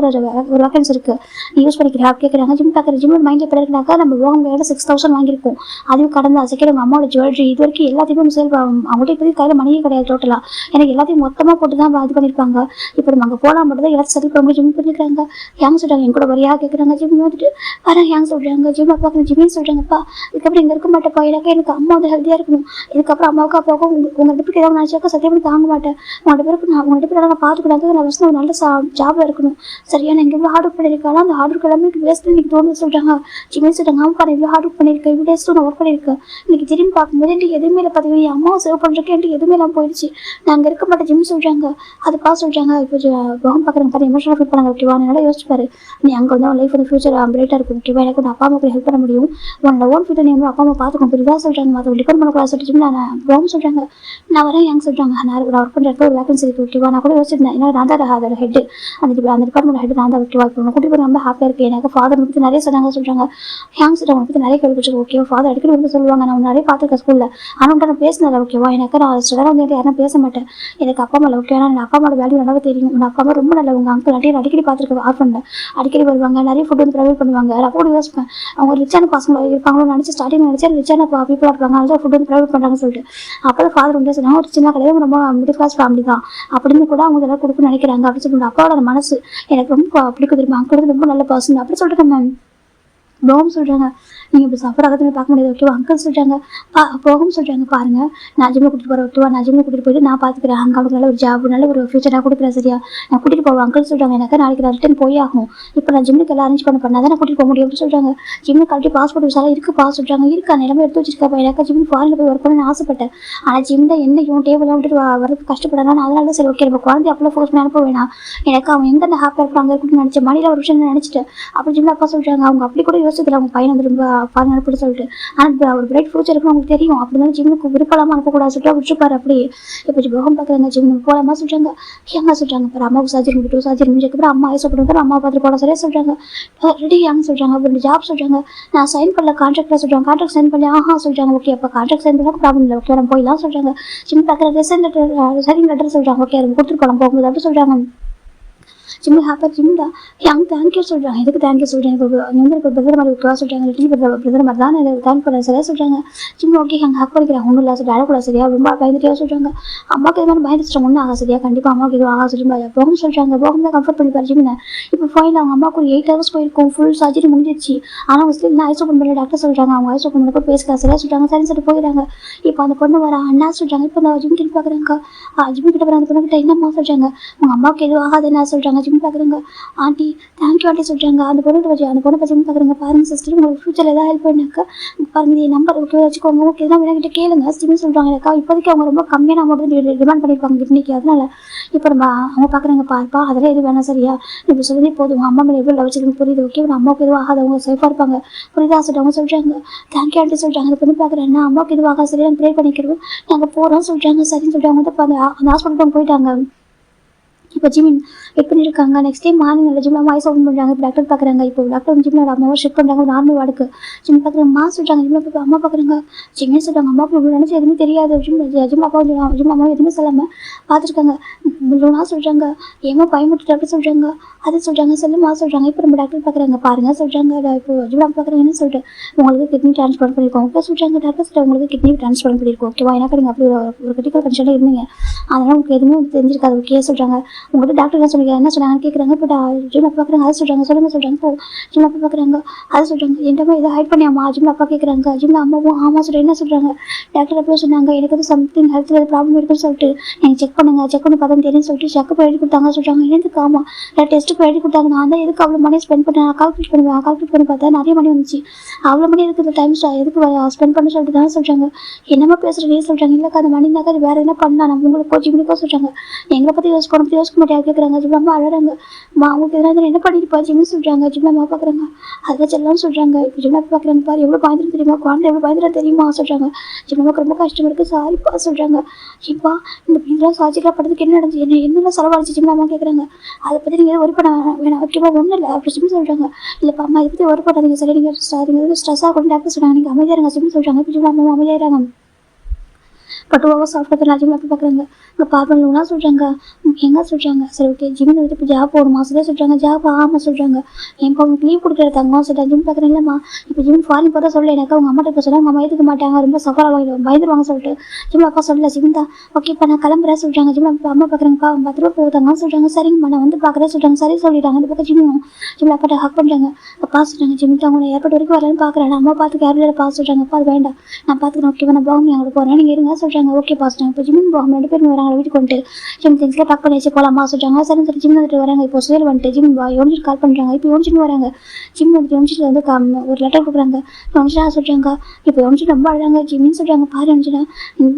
ஒரு வேகன்ஸ் இருக்குது, நீ யூஸ் பண்ணிக்கிறேன் அப்படி கேட்குறாங்க. ஜிம் பார்க்குற ஜிம் மைண்டில் எப்படி இருக்குனாக்கா நம்ம லோகம் வேலை 6,000 வாங்கியிருக்கோம், அதுவும் கடந்த செகண்ட் அவங்க அம்மாவோட ஜுவல்லரி இது வரைக்கும் எல்லாத்தையுமே சேல் அவங்கள்ட்ட இப்போதைக்கு கையில் மணியே கிடையாது, டோட்டலாக எனக்கு எல்லாத்தையும் மொத்தமாக போட்டு தான் இது பண்ணியிருப்பாங்க. இப்போ நம்ம அங்கே போகலாம் மட்டும் தான் எல்லாத்தையும் செட்டில் பண்ண முடியும் ஜிம் பண்ணிக்கிறாங்க. ஹேங் சொல்கிறாங்க, என் கூட வரையா கேட்குறாங்க. ஜிம் வந்துட்டு வரேன் ஹேங் சொல்கிறாங்க. ஜிம் பார்க்குறேன், ஜிம்னு சொல்கிறாங்கப்பா இதுக்கப்புறம் இங்கே இருக்க மாட்டேப்பா, எனக்கு அம்மா வந்து ஹெல்த்தியாக இருக்கணும், இதுக்கப்புறம் அம்மாவுக்கு அப்பாவுக்கும் உங்கள் ரெண்டு பேருக்கு ஏதாவது நினச்சாக்கா சத்தியமாக தாங்க மாட்டேன், உங்கள்கிட்ட பேருக்கு உங்கள்கிட்ட பேர் நான் பார்த்துக்கூடாது, நான் ஃபஸ்ட்டு ஒரு நல்ல ஜாபில் இருக்கணும், சரியா நான் இவ்வளோ ஹார்ட் ஒர்க் பண்ணியிருக்காங்க, அந்த ஹார்ட் ஒர்க் எல்லாமே எனக்கு வேஸ்ட்டு இன்னைக்கு தோணுது சொல்கிறாங்க. ஜிம்னு சொல்கிறாங்க, ஆமாப்பா நான் இவ்வளோ ஹார்ட் ஒர்க் பண்ணியிருக்கேன், இவ்வளோ டேஸ்ட்டும் நான் ஒர்க் பண்ணியிருக்கேன், இன்னைக்கு திரும்பி பார்க்கும்போது எனக்கு எதுவுமே இல்லை, பார்த்தீங்கன்னா என் அம்மாவை சேவ் பண்ணுறதுக்கு எனக்கு எதுவுமே எல்லாம் போயிடுச்சு, நான் அங்கே இருக்க மாட்டேன் ஜிம் சொல்கிறாங்க. அதுப்பா சொல்கிறாங்க. இப்போ பாகம் பார்க்குறாங்க, பாரு எமோஷனல் ஃபீல் பண்ணாங்க ஓகேவா, நல்லா யோசிச்சுப்பாரு, நீ அங்கே வந்து லைஃப் வந்து ஃபியூச்சர் பிரைட்டாக இருக்கும் ஓகேவா, எனக்கு வந்து அப்பா அம்மாவுக்கு ஹெல்ப் பண்ண முடியும், உன்னோட ஓன் ஃபியூச்சர் நீ வந்து அப்பா அம்மா பார்த்துக்கணும் புரியுதா சொல்கிறாங்க. அதை டிபெண்ட் பண்ணக்கூடாது சொல்லிட்டு நான் பாகம் சொல்கிறாங்க. நான் வரேன் ஏங்க சொல்கிறாங்க, நான் ஒர்க் பண்ணுற இடத்துல ஒரு வேகன்சி இருக்குது ஓகேவா, நான் கூட யோசிச்சிருந்தேன், ஏன்னா நான் தான் அதோட ஹெட், அந்த டிபார்ட்மெண்ட் ஹெட் நான் தான் ஓகேவா, இப்போ உங்களை கூட்டி போய் ரொம்ப ஹாப்பியாக இருக்குது, எனக்கு ஃபாதர் பற்றி நிறைய சொன்னாங்க சொல்கிறாங்க. ஹேங் சொல்கிறாங்க, உங்களை பற்றி நிறைய கேள்வி ஓகேவா, ஃபாதர் அடிக்கடி வந்து சொல்லுவாங்க, நான் நிறைய பார்த்துருக்கேன் ஸ்கூலில், ஆனால் நான் பேசினேன் ஓகேவா, எனக்கு நான் ஸ்டடாக வந்து யாரும் பேச மாட்டேன், எனக்கு அப்பா அம்மா ஓகே, ஆனால் அப்பா அம்மாவோட வேல்யூ நல்லாவே தெரியும், உங்கள் அப்பா அம்மா ரொம்ப நல்ல உங்கள் அங்கிள் நிறைய அடிக்கடி பார்த்துருக்கேன், ஆஃபனில் அடிக்கடி வருவாங்க, நிறைய ஃபுட் வந்து ப்ரொவைட் பண்ணுவாங்க, அப்போ கூட யோசிப்பேன் அவங்க ரிச்சான பசங்க இருப்பாங்களோ நினச்சி ஸ்டார்டிங் நினச்சா ரிச்சான பீப்புளாக இருப்பாங்க, அதனால ஃபுட் வந்து ப்ரொவைட் பண்ணுறாங்கன்னு சொல்லிட்டு அப்போ தான் ஃபாதர் வந்து சொன்னாங்க, ஒரு சின்ன கிடையாது ரொம்ப மிடில் கிளாஸ் ஃபேமிலி தான் அப்படின்னு கூட அவங்க எல்லாம் கொடுக்குன்னு நினைக்கிறாங்க அப்படின்னு சொல்லிட்டு அப்பாவோட மனசு எனக்கு ரொம்ப பிடிக்கும் தெரியுமா, அங்கிள் ரொம்ப நல்ல பர்சன் அப்படி சொல்லிட்டு நம்ம போகம் சொல்கிறாங்க. நீங்கள் இப்போ சஃபர் ஆகிறதுன்னு பார்க்க முடியாது ஓகேவா, அங்கிள் சொல்கிறாங்க. போகும் சொல்கிறாங்க, பாருங்கள் நான் ஜிம்மில் கூட்டிகிட்டு போகிறேன் ஓகேவா, நான் ஜிம்மில் கூட்டிகிட்டு போயிட்டு நான் பார்த்துக்கிறேன், அங்கே அவங்களுக்கு நல்ல ஒரு ஜாப் நல்ல ஒரு ஃபியூச்சர் நான் கொடுக்குறேன் சரியா, நான் கூட்டிகிட்டு போவேன் அங்கிள் சொல்கிறாங்க. எனக்கு நாளைக்கு நான் ரிட்டன் போய் ஆகும், இப்போ நான் ஜிம்முக்கு எல்லாம் அரேஞ்ச் பண்ணால் தான் நான் கூட்டிகிட்டு போக முடியும் அப்படின்னு சொல்கிறாங்க. ஜிம்முக்கு கல்ட்டி பாஸ்போர்ட் விசாலாம் இருக்குப்பா சொல்கிறாங்க. இருக்கா நிலமே எடுத்து வச்சிருக்காப்பா, எனக்கு ஜிம் ஃபாரினில் போய் ஒர்க் பண்ணணும்னு ஆசைப்பட்டேன், ஆனால் ஜிம்மில் என்னையும் டேபிளாக விட்டுட்டு வரதுக்கு கஷ்டப்படலாம், அதனால தான் சரி ஓகே நம்ம குழந்தை அப்போ ஃபோர்ஸ் பண்ணி அனுப்ப வேணாம், எனக்கு அவன் எங்கே அந்த ஹாப்பியாக இருப்பாங்க அங்கே இருக்குன்னு நினச்சேன், மணியில் ஒரு விஷயம் நினச்சிட்டேன் அப்படி ஜிம்மில் அப்பா சொல்கிறாங்க. அவங்க அப்படி கூட யோசிக்கல அவங்க பையன் வந்து ரொம்ப ஃபாரின் அனுப்பிட்டு சொல்லிட்டு, ஆனால் ஒரு பிரைட் ஃபியூச்சர் இருக்குன்னு அவங்களுக்கு தெரியும், அப்படி இருந்தாலும் ஜிம்முக்கு விருப்பலாமா அனுப்பக்கூடாது சொல்லிட்டு விட்டுருப்பாரு. அப்படி இப்போ போகம் பார்க்குறாங்க, ஜிம்முக்கு போகலாமா சொல்கிறாங்க. ஏங்க சொல்கிறாங்க, பாரு அம்மாவுக்கு சர்ஜரி முடியும், சர்ஜரி முடிஞ்சதுக்கப்புறம் அம்மா ஐசப்படுறது அம்மா பார்த்துட்டு போட சரியா சொல்கிறாங்க. ரெடி ஏங்க சொல்கிறாங்க, அப்படி ஜாப் சொல்கிறாங்க. நான் சைன் பண்ணல கான்ட்ராக்டில் சொல்கிறாங்க, கான்ட்ராக்ட் சைன் பண்ணி சொல்கிறாங்க. ஓகே அப்போ கான்ட்ராக்ட் சைன் பண்ணால் ப்ராப்ளம் இல்லை ஓகே நம்ம போயிடலாம் சொல்கிறாங்க. ஜிம் பார்க்குற ரிசைன் லெட்டர் சொல்கிறாங்க. ஓகே அதை கொடுத்துட்டு போகலாம் போகும்போது அப்படி சொல்கிறாங்க. ஜிம் ஹாப்பா ஜிம் தான் அவங்க தேங்க்யூ சொல்கிறாங்க. எதுக்கு தேங்க்யூ சொல்கிறேன், எனக்கு பிரதர் மாதிரி விட்டுவா சொல்கிறாங்க. லிட்டில் பிரதர் மாதிரி தான் எனக்கு தேங்க் பண்ண சரியாக சொல்கிறாங்க. ஜிம் ஓகே அங்கே ஹக் பண்ணிக்கிறாங்க. ஒன்றும் இல்லை சார் அழக்கூட சரியா ரொம்ப பயந்துட்டியா சொல்கிறாங்க. அம்மாவுக்கு எதுவும் பயந்துச்சிட்டோம் ஒன்றும் ஆகா சரியா கண்டிப்பாக அம்மாவுக்கு எதுவும் ஆகா சொல்லி போகும் சொல்கிறாங்க. போகும் தான் கம்ஃபர்ட் பண்ணிப்பாரு ஜிம்னை. இப்போ ஃபைனல் அவங்க அம்மாவுக்கு ஒரு 8 hours போயிருக்கும். ஃபுல் சர்ஜரி முடிஞ்சிச்சு. ஆனால் அவங்க ஸ்டில் நான் ஐஸ் ஓப்பன் பண்ணி டாக்டர் சொல்கிறாங்க. அவங்க ஐஸ் ஓப்பன் பண்ணி பேசுகிறா சரியா சொல்கிறாங்க. சரி சரி போயிடறாங்க. இப்போ அந்த பொண்ணு வர அண்ணா சொல்கிறாங்க. இப்போ அந்த ஜிம் கிட்ட பார்க்குறாங்க. ஜிம் கிட்ட போகிற அந்த பொண்ணுக்கிட்ட என்னம்மா சொல்கிறாங்க. உங்கள் அம்மாவுக்கு எதுவும் ஆகாதுன்னு சொல்கிறாங்க. ஜிம் பார்க்குறாங்க. ஆண்டி தேங்க்யூ ஆண்டி சொல்கிறாங்க. அந்த பொண்ணு வச்சு அந்த பொண்ணை பற்றி பார்க்குறாங்க. பாருங்கள் சிஸ்டர் உங்களுக்கு ஃபியூச்சரில் ஏதாவது ஹெல்ப் பண்ணாக்கா பாருங்க என் நம்பர் ஓகே வச்சுக்கோங்க. ஓகே தான் வேணா கிட்ட கேளுங்க ஸ்டின்னு சொல்கிறாங்க. எனக்கா இப்போதைக்கு அவங்க ரொம்ப கம்மியான அமௌண்ட் டிமாண்ட் பண்ணியிருப்பாங்க இன்னைக்கு. அதனால இப்போ நம்ம அவங்க பார்க்குறாங்க. பார்ப்பா அதெல்லாம் எதுவும் வேணாம் சரியா இப்போ சொல்லி போதும். அம்மா மேலே எவ்வளோ வச்சுக்கணும் புரியுது. ஓகே அம்மாவுக்கு எதுவும் ஆகாது அவங்க சேஃபாக இருப்பாங்க புரியுதா சொல்லிட்டு சொல்கிறாங்க. தேங்க்யூ ஆண்டி சொல்கிறாங்க. அந்த பொண்ணு பார்க்குறேன்னா அம்மாவுக்கு எதுவும் ஆகாது சரியா ப்ரே பண்ணிக்கிறோம் நாங்கள் போகிறோம் சொல்கிறாங்க. சரின்னு சொல்லிட்டு அவங்க வந்து அந்த ஹாஸ்பிட்டல் போயிட்டாங்க. இப்போ ஜிமின் வெயிட் பண்ணியிருக்காங்க. நெக்ஸ்ட் டைம் மார்னிங் ஜிம்மில் வாய்ஸ் ஓப்பன் பண்ணுறாங்க. இப்போ டாக்டர் பார்க்குறாங்க. இப்போ டாக்டர் ஜிம்மில் அம்மாவை ஷிஃப்ட் பண்ணுறாங்க நார்மல் வார்டுக்கு. ஜிம் பார்க்குறாங்க. அம்மா சொல்கிறாங்க. ஜிம்மில் போய் அம்மா பார்க்குறாங்க. ஜிம்மே சொல்கிறாங்க அம்மாவுக்கு இவ்வளோ நினச்சி எதுவுமே தெரியாது. ஜிம் அப்பா ஜிம் அம்மாவும் எதுவுமே சொல்லாமல் பார்த்துருக்காங்க. லூனா சொல்கிறாங்க. ஏமா பயமுட்டு டாக்டர் சொல்கிறாங்க. அது சொல்கிறாங்க சொல்லுமா சொல்கிறாங்க. இப்போ நம்ம டாக்டர் பார்க்குறாங்க. பாருங்கள் சொல்கிறாங்க. இப்போ ஜிம் பார்க்குறாங்கன்னு சொல்லிட்டு உங்களுக்கு கிட்னி ட்ரான்ஸ்ஃபர் பண்ணியிருக்கோம். ஓகே சொல்கிறாங்க. டாக்டர் சொல்லிட்டு உங்களுக்கு கிட்னி ட்ரான்ஸ்ஃபர் பண்ணியிருக்கோம். ஓகேவா ஏன்னா நீங்கள் அப்படி ஒரு கிரிட்டிக்கல் கண்டிஷனில் இருந்தீங்க. அதனால் உங்களுக்கு எதுவுமே தெரிஞ்சிருக்காது. ஓகே சொல்கிறாங்க. உங்கள்கிட்ட டாக்டர் என்ன சொல்லுங்க என்ன சொன்னாங்கன்னு கேட்குறாங்க. இப்போ ஜிம் அப்பா பார்க்குறாங்க. அதை சொல்கிறாங்க சொல்லுங்கள் இப்போ ஜிம் அப்பா பார்க்குறாங்க. அதை சொல்கிறாங்க. என்கிட்ட இதை ஹைட் பண்ணியாமா ஜிம் அப்பா கேட்குறாங்க. ஜிம் அம்மாவும் ஆமாம் சொல்கிறேன் என்ன சொல்கிறாங்க. டாக்டர் அப்போ சொன்னாங்க எனக்கு வந்து சம்திங் ஹெல்த்தில் ப்ராப்ளம் இருக்குன்னு சொல்லிட்டு நீங்கள் செக் பண்ணி பார்த்தா தெரியும்னு சொல்லிட்டு செக்கப் எழுதி கொடுத்தாங்க சொல்கிறாங்க. எனக்கு ஆமாம் டெஸ்ட்டுக்கு எழுதி கொடுத்தாங்க. நான் தான் எதுக்கு அவ்வளோ மணி ஸ்பெண்ட் பண்ணேன் கால்குலேட் பண்ணி பார்த்தா நிறைய மணி வந்துச்சு. அவ்வளோ மணி எதுக்கு இந்த டைம் எதுக்கு ஸ்பெண்ட் பண்ண சொல்லிட்டு தான் சொல்கிறாங்க. என்னமா பேசுகிறீங்க சொல்கிறாங்க. இல்லைக்கா அந்த மணினாக்கா அது வேறு என்ன பண்ணலாம் நம்ம உங்களுக்கு ஜிம்முக்கோ சொல்கிறாங்க. எங்களை பற்றி யோசிக்க மாட்டேன் கேட்குறாங்க. ஜிம் அம்மா அழறாங்க. அவங்களுக்கு எதாவது என்ன பண்ணிருப்பா ஜிம்னு சொல்கிறாங்க. ஜிம் அம்மா பார்க்குறாங்க. அதை செல்லாம் சொல்கிறாங்க. இப்போ ஜிம் அப்பா பார்க்குறாங்க. பாரு எவ்வளோ பயந்துட்டு தெரியுமா குழந்தை எவ்வளோ பயந்துட்டு தெரியுமா சொல்கிறாங்க. ஜிம் அம்மாவுக்கு ரொம்ப கஷ்டம் இருக்குது சாரிப்பா சொல்கிறாங்க. இப்போ இந்த இதெல்லாம் சாட்சிக்கெலாம் படுறதுக்கு என்ன நடந்துச்சு என்னென்ன செலவாச்சு ஜிம் அம்மா கேட்குறாங்க. அதை பற்றி நீங்கள் ஒர்க் பண்ண வேணாம் ஓகேவா ஒன்றும் இல்லை அப்படி ஜிம் சொல்கிறாங்க. இல்லைப்பா அம்மா இதை பற்றி ஒர்க் பண்ணாதீங்க சரி நீங்கள் ஸ்ட்ரெஸ்ஸாக கொண்டு டாக்டர் சொல்கிறாங்க. நீங்கள் அமைதியாக இருங்க ஜிம் சொல்கிறாங்க. இப்போ ஜிம் அம்மா அமைதியாகிறாங்க. இப்போ 2 hours ஆஃப்டர் நான் ஜிம்மில் போய் பார்க்குறாங்க. இங்கே பார்க்கணும்னா சொல்கிறாங்க. எங்கே சொல்கிறாங்க. சரி ஓகே ஜிம்மில் வந்துட்டு இப்போ ஜாப் போகணுமா சரியா சொல்கிறாங்க. ஜாப் ஆமாம் சொல்கிறாங்க. என் அவங்களுக்கு லீவ் கொடுக்குற தங்கம் சொல்லிட்டு ஜிம் பார்க்குறீங்களா இப்போ ஜிம் ஃபாரின் போகிறதா சொல்ல எனக்கு அவங்க அம்மாட்ட இப்போ சொல்லுவாங்க. அம்மா ஏற்றுக்க மாட்டாங்க ரொம்ப சஃபராக பயந்துருவாங்க சொல்லிட்டு ஜிம் அப்பா சொல்லல ஜிம் தான் ஓகே இப்போ நான் கிளம்புறேன் சொல்கிறாங்க. ஜிம் அப்பா அம்மா பார்க்குறாங்கப்பா 10 ரூபா போகுதாங்க சொல்கிறாங்க. சரிங்கம்மா நான் வந்து பார்க்குறேன் சொல்கிறாங்க. சரி சொல்லிட்டாங்க. இந்த பக்கம் ஜிம்மில் அப்பாட்ட ஹக் பண்ணுறாங்க. அப்பா சொல்கிறாங்க ஜிம் தான் அவங்க ஏர்போர்ட் வரைக்கும் வரலன்னு பார்க்குறேன். அம்மா பார்த்து கேரளில் பார்த்து சொல்கிறாங்க. அப்பா அது வேண்டாம் நான் பார்த்துக்கிறேன் ஓகேவா நான் பாவம் எங்களுக்கு போகிறேன் நீங்கள் இருங்க சொல்கிறாங்க. ஓகே பாஸ்ட்டாங்க. இப்போ ஜிம் போகாமல் 2 பேரும் வராங்க வீட்டுக்கு வந்துட்டு ஜிம் திங்ஸ்லாம் பேக் பண்ணி வச்சு போகலாமா சொல்கிறாங்க. சரி சரி ஜிம் வந்துட்டு வராங்க. இப்போ சுயல் வந்துட்டு ஜிம் யோனிச்சிட்டு கால் பண்ணுறாங்க. இப்போ யோனிச்சிட்டு வராங்க. ஜிம் வந்துட்டு யோனிச்சிட்டு வந்து ஒரு லெட்டர் கொடுக்குறாங்க. யோனிச்சிட்டா சொல்கிறாங்க. இப்போ யோனிச்சிட்டு ரொம்ப அழகாங்க ஜிம்னு சொல்கிறாங்க. பாரு யோனிச்சிட்டா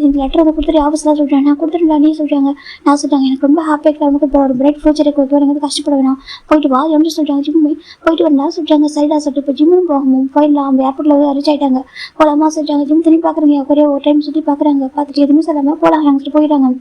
இந்த லெட்டர் வந்து கொடுத்துட்டு ஆஃபீஸ்லாம் சொல்கிறாங்க. நான் கொடுத்துட்டா நீ சொல்கிறாங்க. நான் சொல்கிறாங்க எனக்கு ரொம்ப ஹாப்பியாக நமக்கு இப்போ ஒரு பிரைட் ஃபியூச்சருக்கு ஓகே எனக்கு கஷ்டப்பட வேணாம் போயிட்டு வா யோனிச்சு சொல்கிறாங்க. ஜிம் போயிட்டு வரலாம் சொல்கிறாங்க. சரிடா சொல்லிட்டு இப்போ ஜிம்னு போகணும் போயிடலாம் அவங்க ஏர்போர்ட்டில் வந்து ரீச் ஆகிட்டாங்க. போகலாமா சொல்கிறாங்க. ஜிம் திரும்பி பார்க்குறீங்க ஒரே ஒரு டைம் சுற்றி பார்க்குறாங்க. பார்த்துட்டு எதுவுமே சொல்லாமல் போகலாம் அங்கிட்டு போயிட்டாங்க.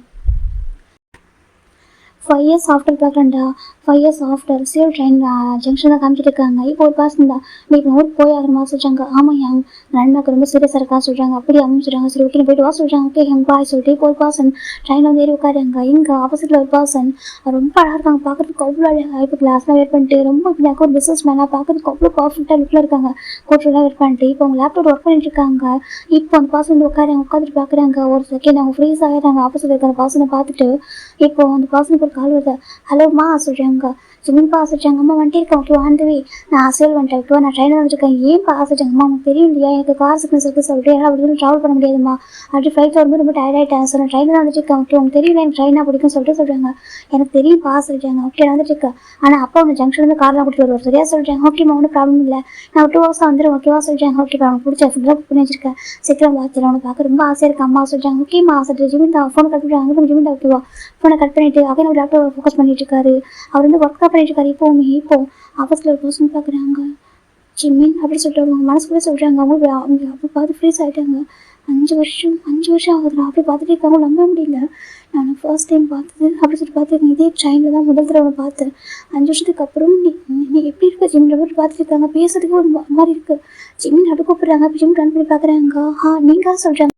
5 years ஆஃப்டர் பார்க்குறேன்டா 5 years ஆஃப்டர் சேல் ட்ரெயின் ஜங்ஷன் தான் காமிச்சிட்டு இருக்காங்க. இப்போ ஒரு பர்சன் தான் நீ இப்போ ஊருக்கு போய் ஆகணுமா சொல்கிறாங்க. ஆமாம் என் நன்மைக்கு ரொம்ப சீரியஸாக இருக்கா சொல்கிறாங்க. அப்படி அவங்க சொல்கிறாங்க. சரி ஓகே போயிட்டு வா சொல்கிறாங்க. ஓகே என் பாய் சொல்லிட்டு இப்போ ஒரு பர்சன் ட்ரெயினில் வந்து ஏறி உட்காருங்க. இங்கே ஆப்போசிட்டில் ஒரு பர்சன் ரொம்ப அழகாக இருக்காங்க. பார்க்குறதுக்கு அவ்வளோ அழகாக இப்போ கிளாஸ்லாம் வேர் பண்ணிட்டு ரொம்ப இப்படியாக்க ஒரு பிஸ்னஸ் மேனாக பார்க்குறதுக்கு அவ்வளோ பர்ஃபெக்டாக லுக்கில் இருக்காங்க. கோட்லாம் வேர் பண்ணிட்டு இப்போ அவங்க லேப்டாப் ஒர்க் பண்ணிட்டு இருக்காங்க. இப்போ அந்த பர்சன் வந்து உட்காந்துட்டு பார்க்குறாங்க. ஒரு செகண்ட் அவங்க ஃப்ரீஸ் ஆகிடுறாங்க. ஆப்போசிட்டில் இருக்க அந்த பர்சனை பார்த்துட்டு இப்போ அந்த பர்சனுக்கு ஒரு கால் வருது. ஹலோம்மா சொல்கிறாங்க. ஜிம்மின்பா சொல்கிறாங்க. அம்மா வந்துட்டு இருக்கேன் ஓகே வாண்டவே நான் சேல் வந்துட்டேன் ஓகேவா நான் ட்ரெயினில் வந்துருக்கேன். ஏன்ப்பா சொல்கிறாங்க. அம்மா உங்களுக்கு தெரியும் இல்லையா எனக்கு கார் சிக்னஸ் இருக்குது சொல்லிட்டு ஏன்னா அப்படி ட்ராவல் பண்ண முடியாதுமா அப்படி ஃப்ளைட்டில் வந்து ரொம்ப டயர்ட் ஆகிட்டேன் ஸோ நான் ட்ரெயினில் வந்துட்டு இருக்கேன் ஓகே உங்களுக்கு தெரியல எனக்கு ட்ரெயினாக பிடிக்கும் சொல்லிட்டு சொல்கிறாங்க. எனக்கு தெரியும்ப்பா சொல்கிறாங்க. ஓகே நான் வந்துட்டு இருக்கேன் ஆனால் அப்பா அவங்க ஜங்ஷன் வந்து கார்லாம் கூட்டிட்டு வருவார் சரியா சொல்கிறாங்க. ஓகேம்மா ஒன்றும் ப்ராப்ளம் இல்லை நான் 2 hours வந்துடும் ஓகேவா சொல்கிறாங்க. ஓகேப்பா அவனுக்கு பிடிச்ச ஃபுல்லாக புக் பண்ணி வச்சிருக்கேன் சீக்கிரம் பார்த்துட்டு அவனை பார்க்க ரொம்ப ஆசையாக இருக்கு அம்மா சொல்கிறாங்க. ஓகேம்மா சொல்லிட்டு ஜிமின் ஃபோனை கட் பண்ணுறாங்க. அங்கே ஜிமின் ஓகேவா ஃபோனை கட் பண்ணிவிட்டு அவன் ஒரு லேப்டாப் ஃபோக்கஸ் பண்ணிட்டு இருக்காரு. அவர் வந்து ஒர்க் பண்ணிட்டு இருக்காரு. இப்போ ஆஃபீஸில் ஒரு பர்சன் பார்க்குறாங்க. ஜிம்மின் அப்படி சொல்லிட்டு அவங்க மனசுக்குள்ளே சொல்கிறாங்க. அவங்க அப்படி பார்த்து ஃப்ரீஸ் ஆகிட்டாங்க. 5 வருஷம் ஆகுதுடா அப்படி பார்த்துட்டு இருக்காங்க. நம்ப முடியல நான் ஃபர்ஸ்ட் டைம் பார்த்தது அப்படி சொல்லிட்டு பார்த்துருக்கேன். இதே ட்ரெயினில் தான் முதல் தடவை பார்த்தேன். 5 வருஷத்துக்கு அப்புறம் நீ எப்படி இருக்க ஜிம்மில் போட்டு பார்த்துட்டு இருக்காங்க. பேசுறதுக்கு ஒரு மாதிரி இருக்குது. ஜிம்மின் அப்படி கூப்பிட்றாங்க. அப்படி ஜிம் ரன் பண்ணி பார்க்குறாங்க. நீங்கள் சொல்கிறாங்க.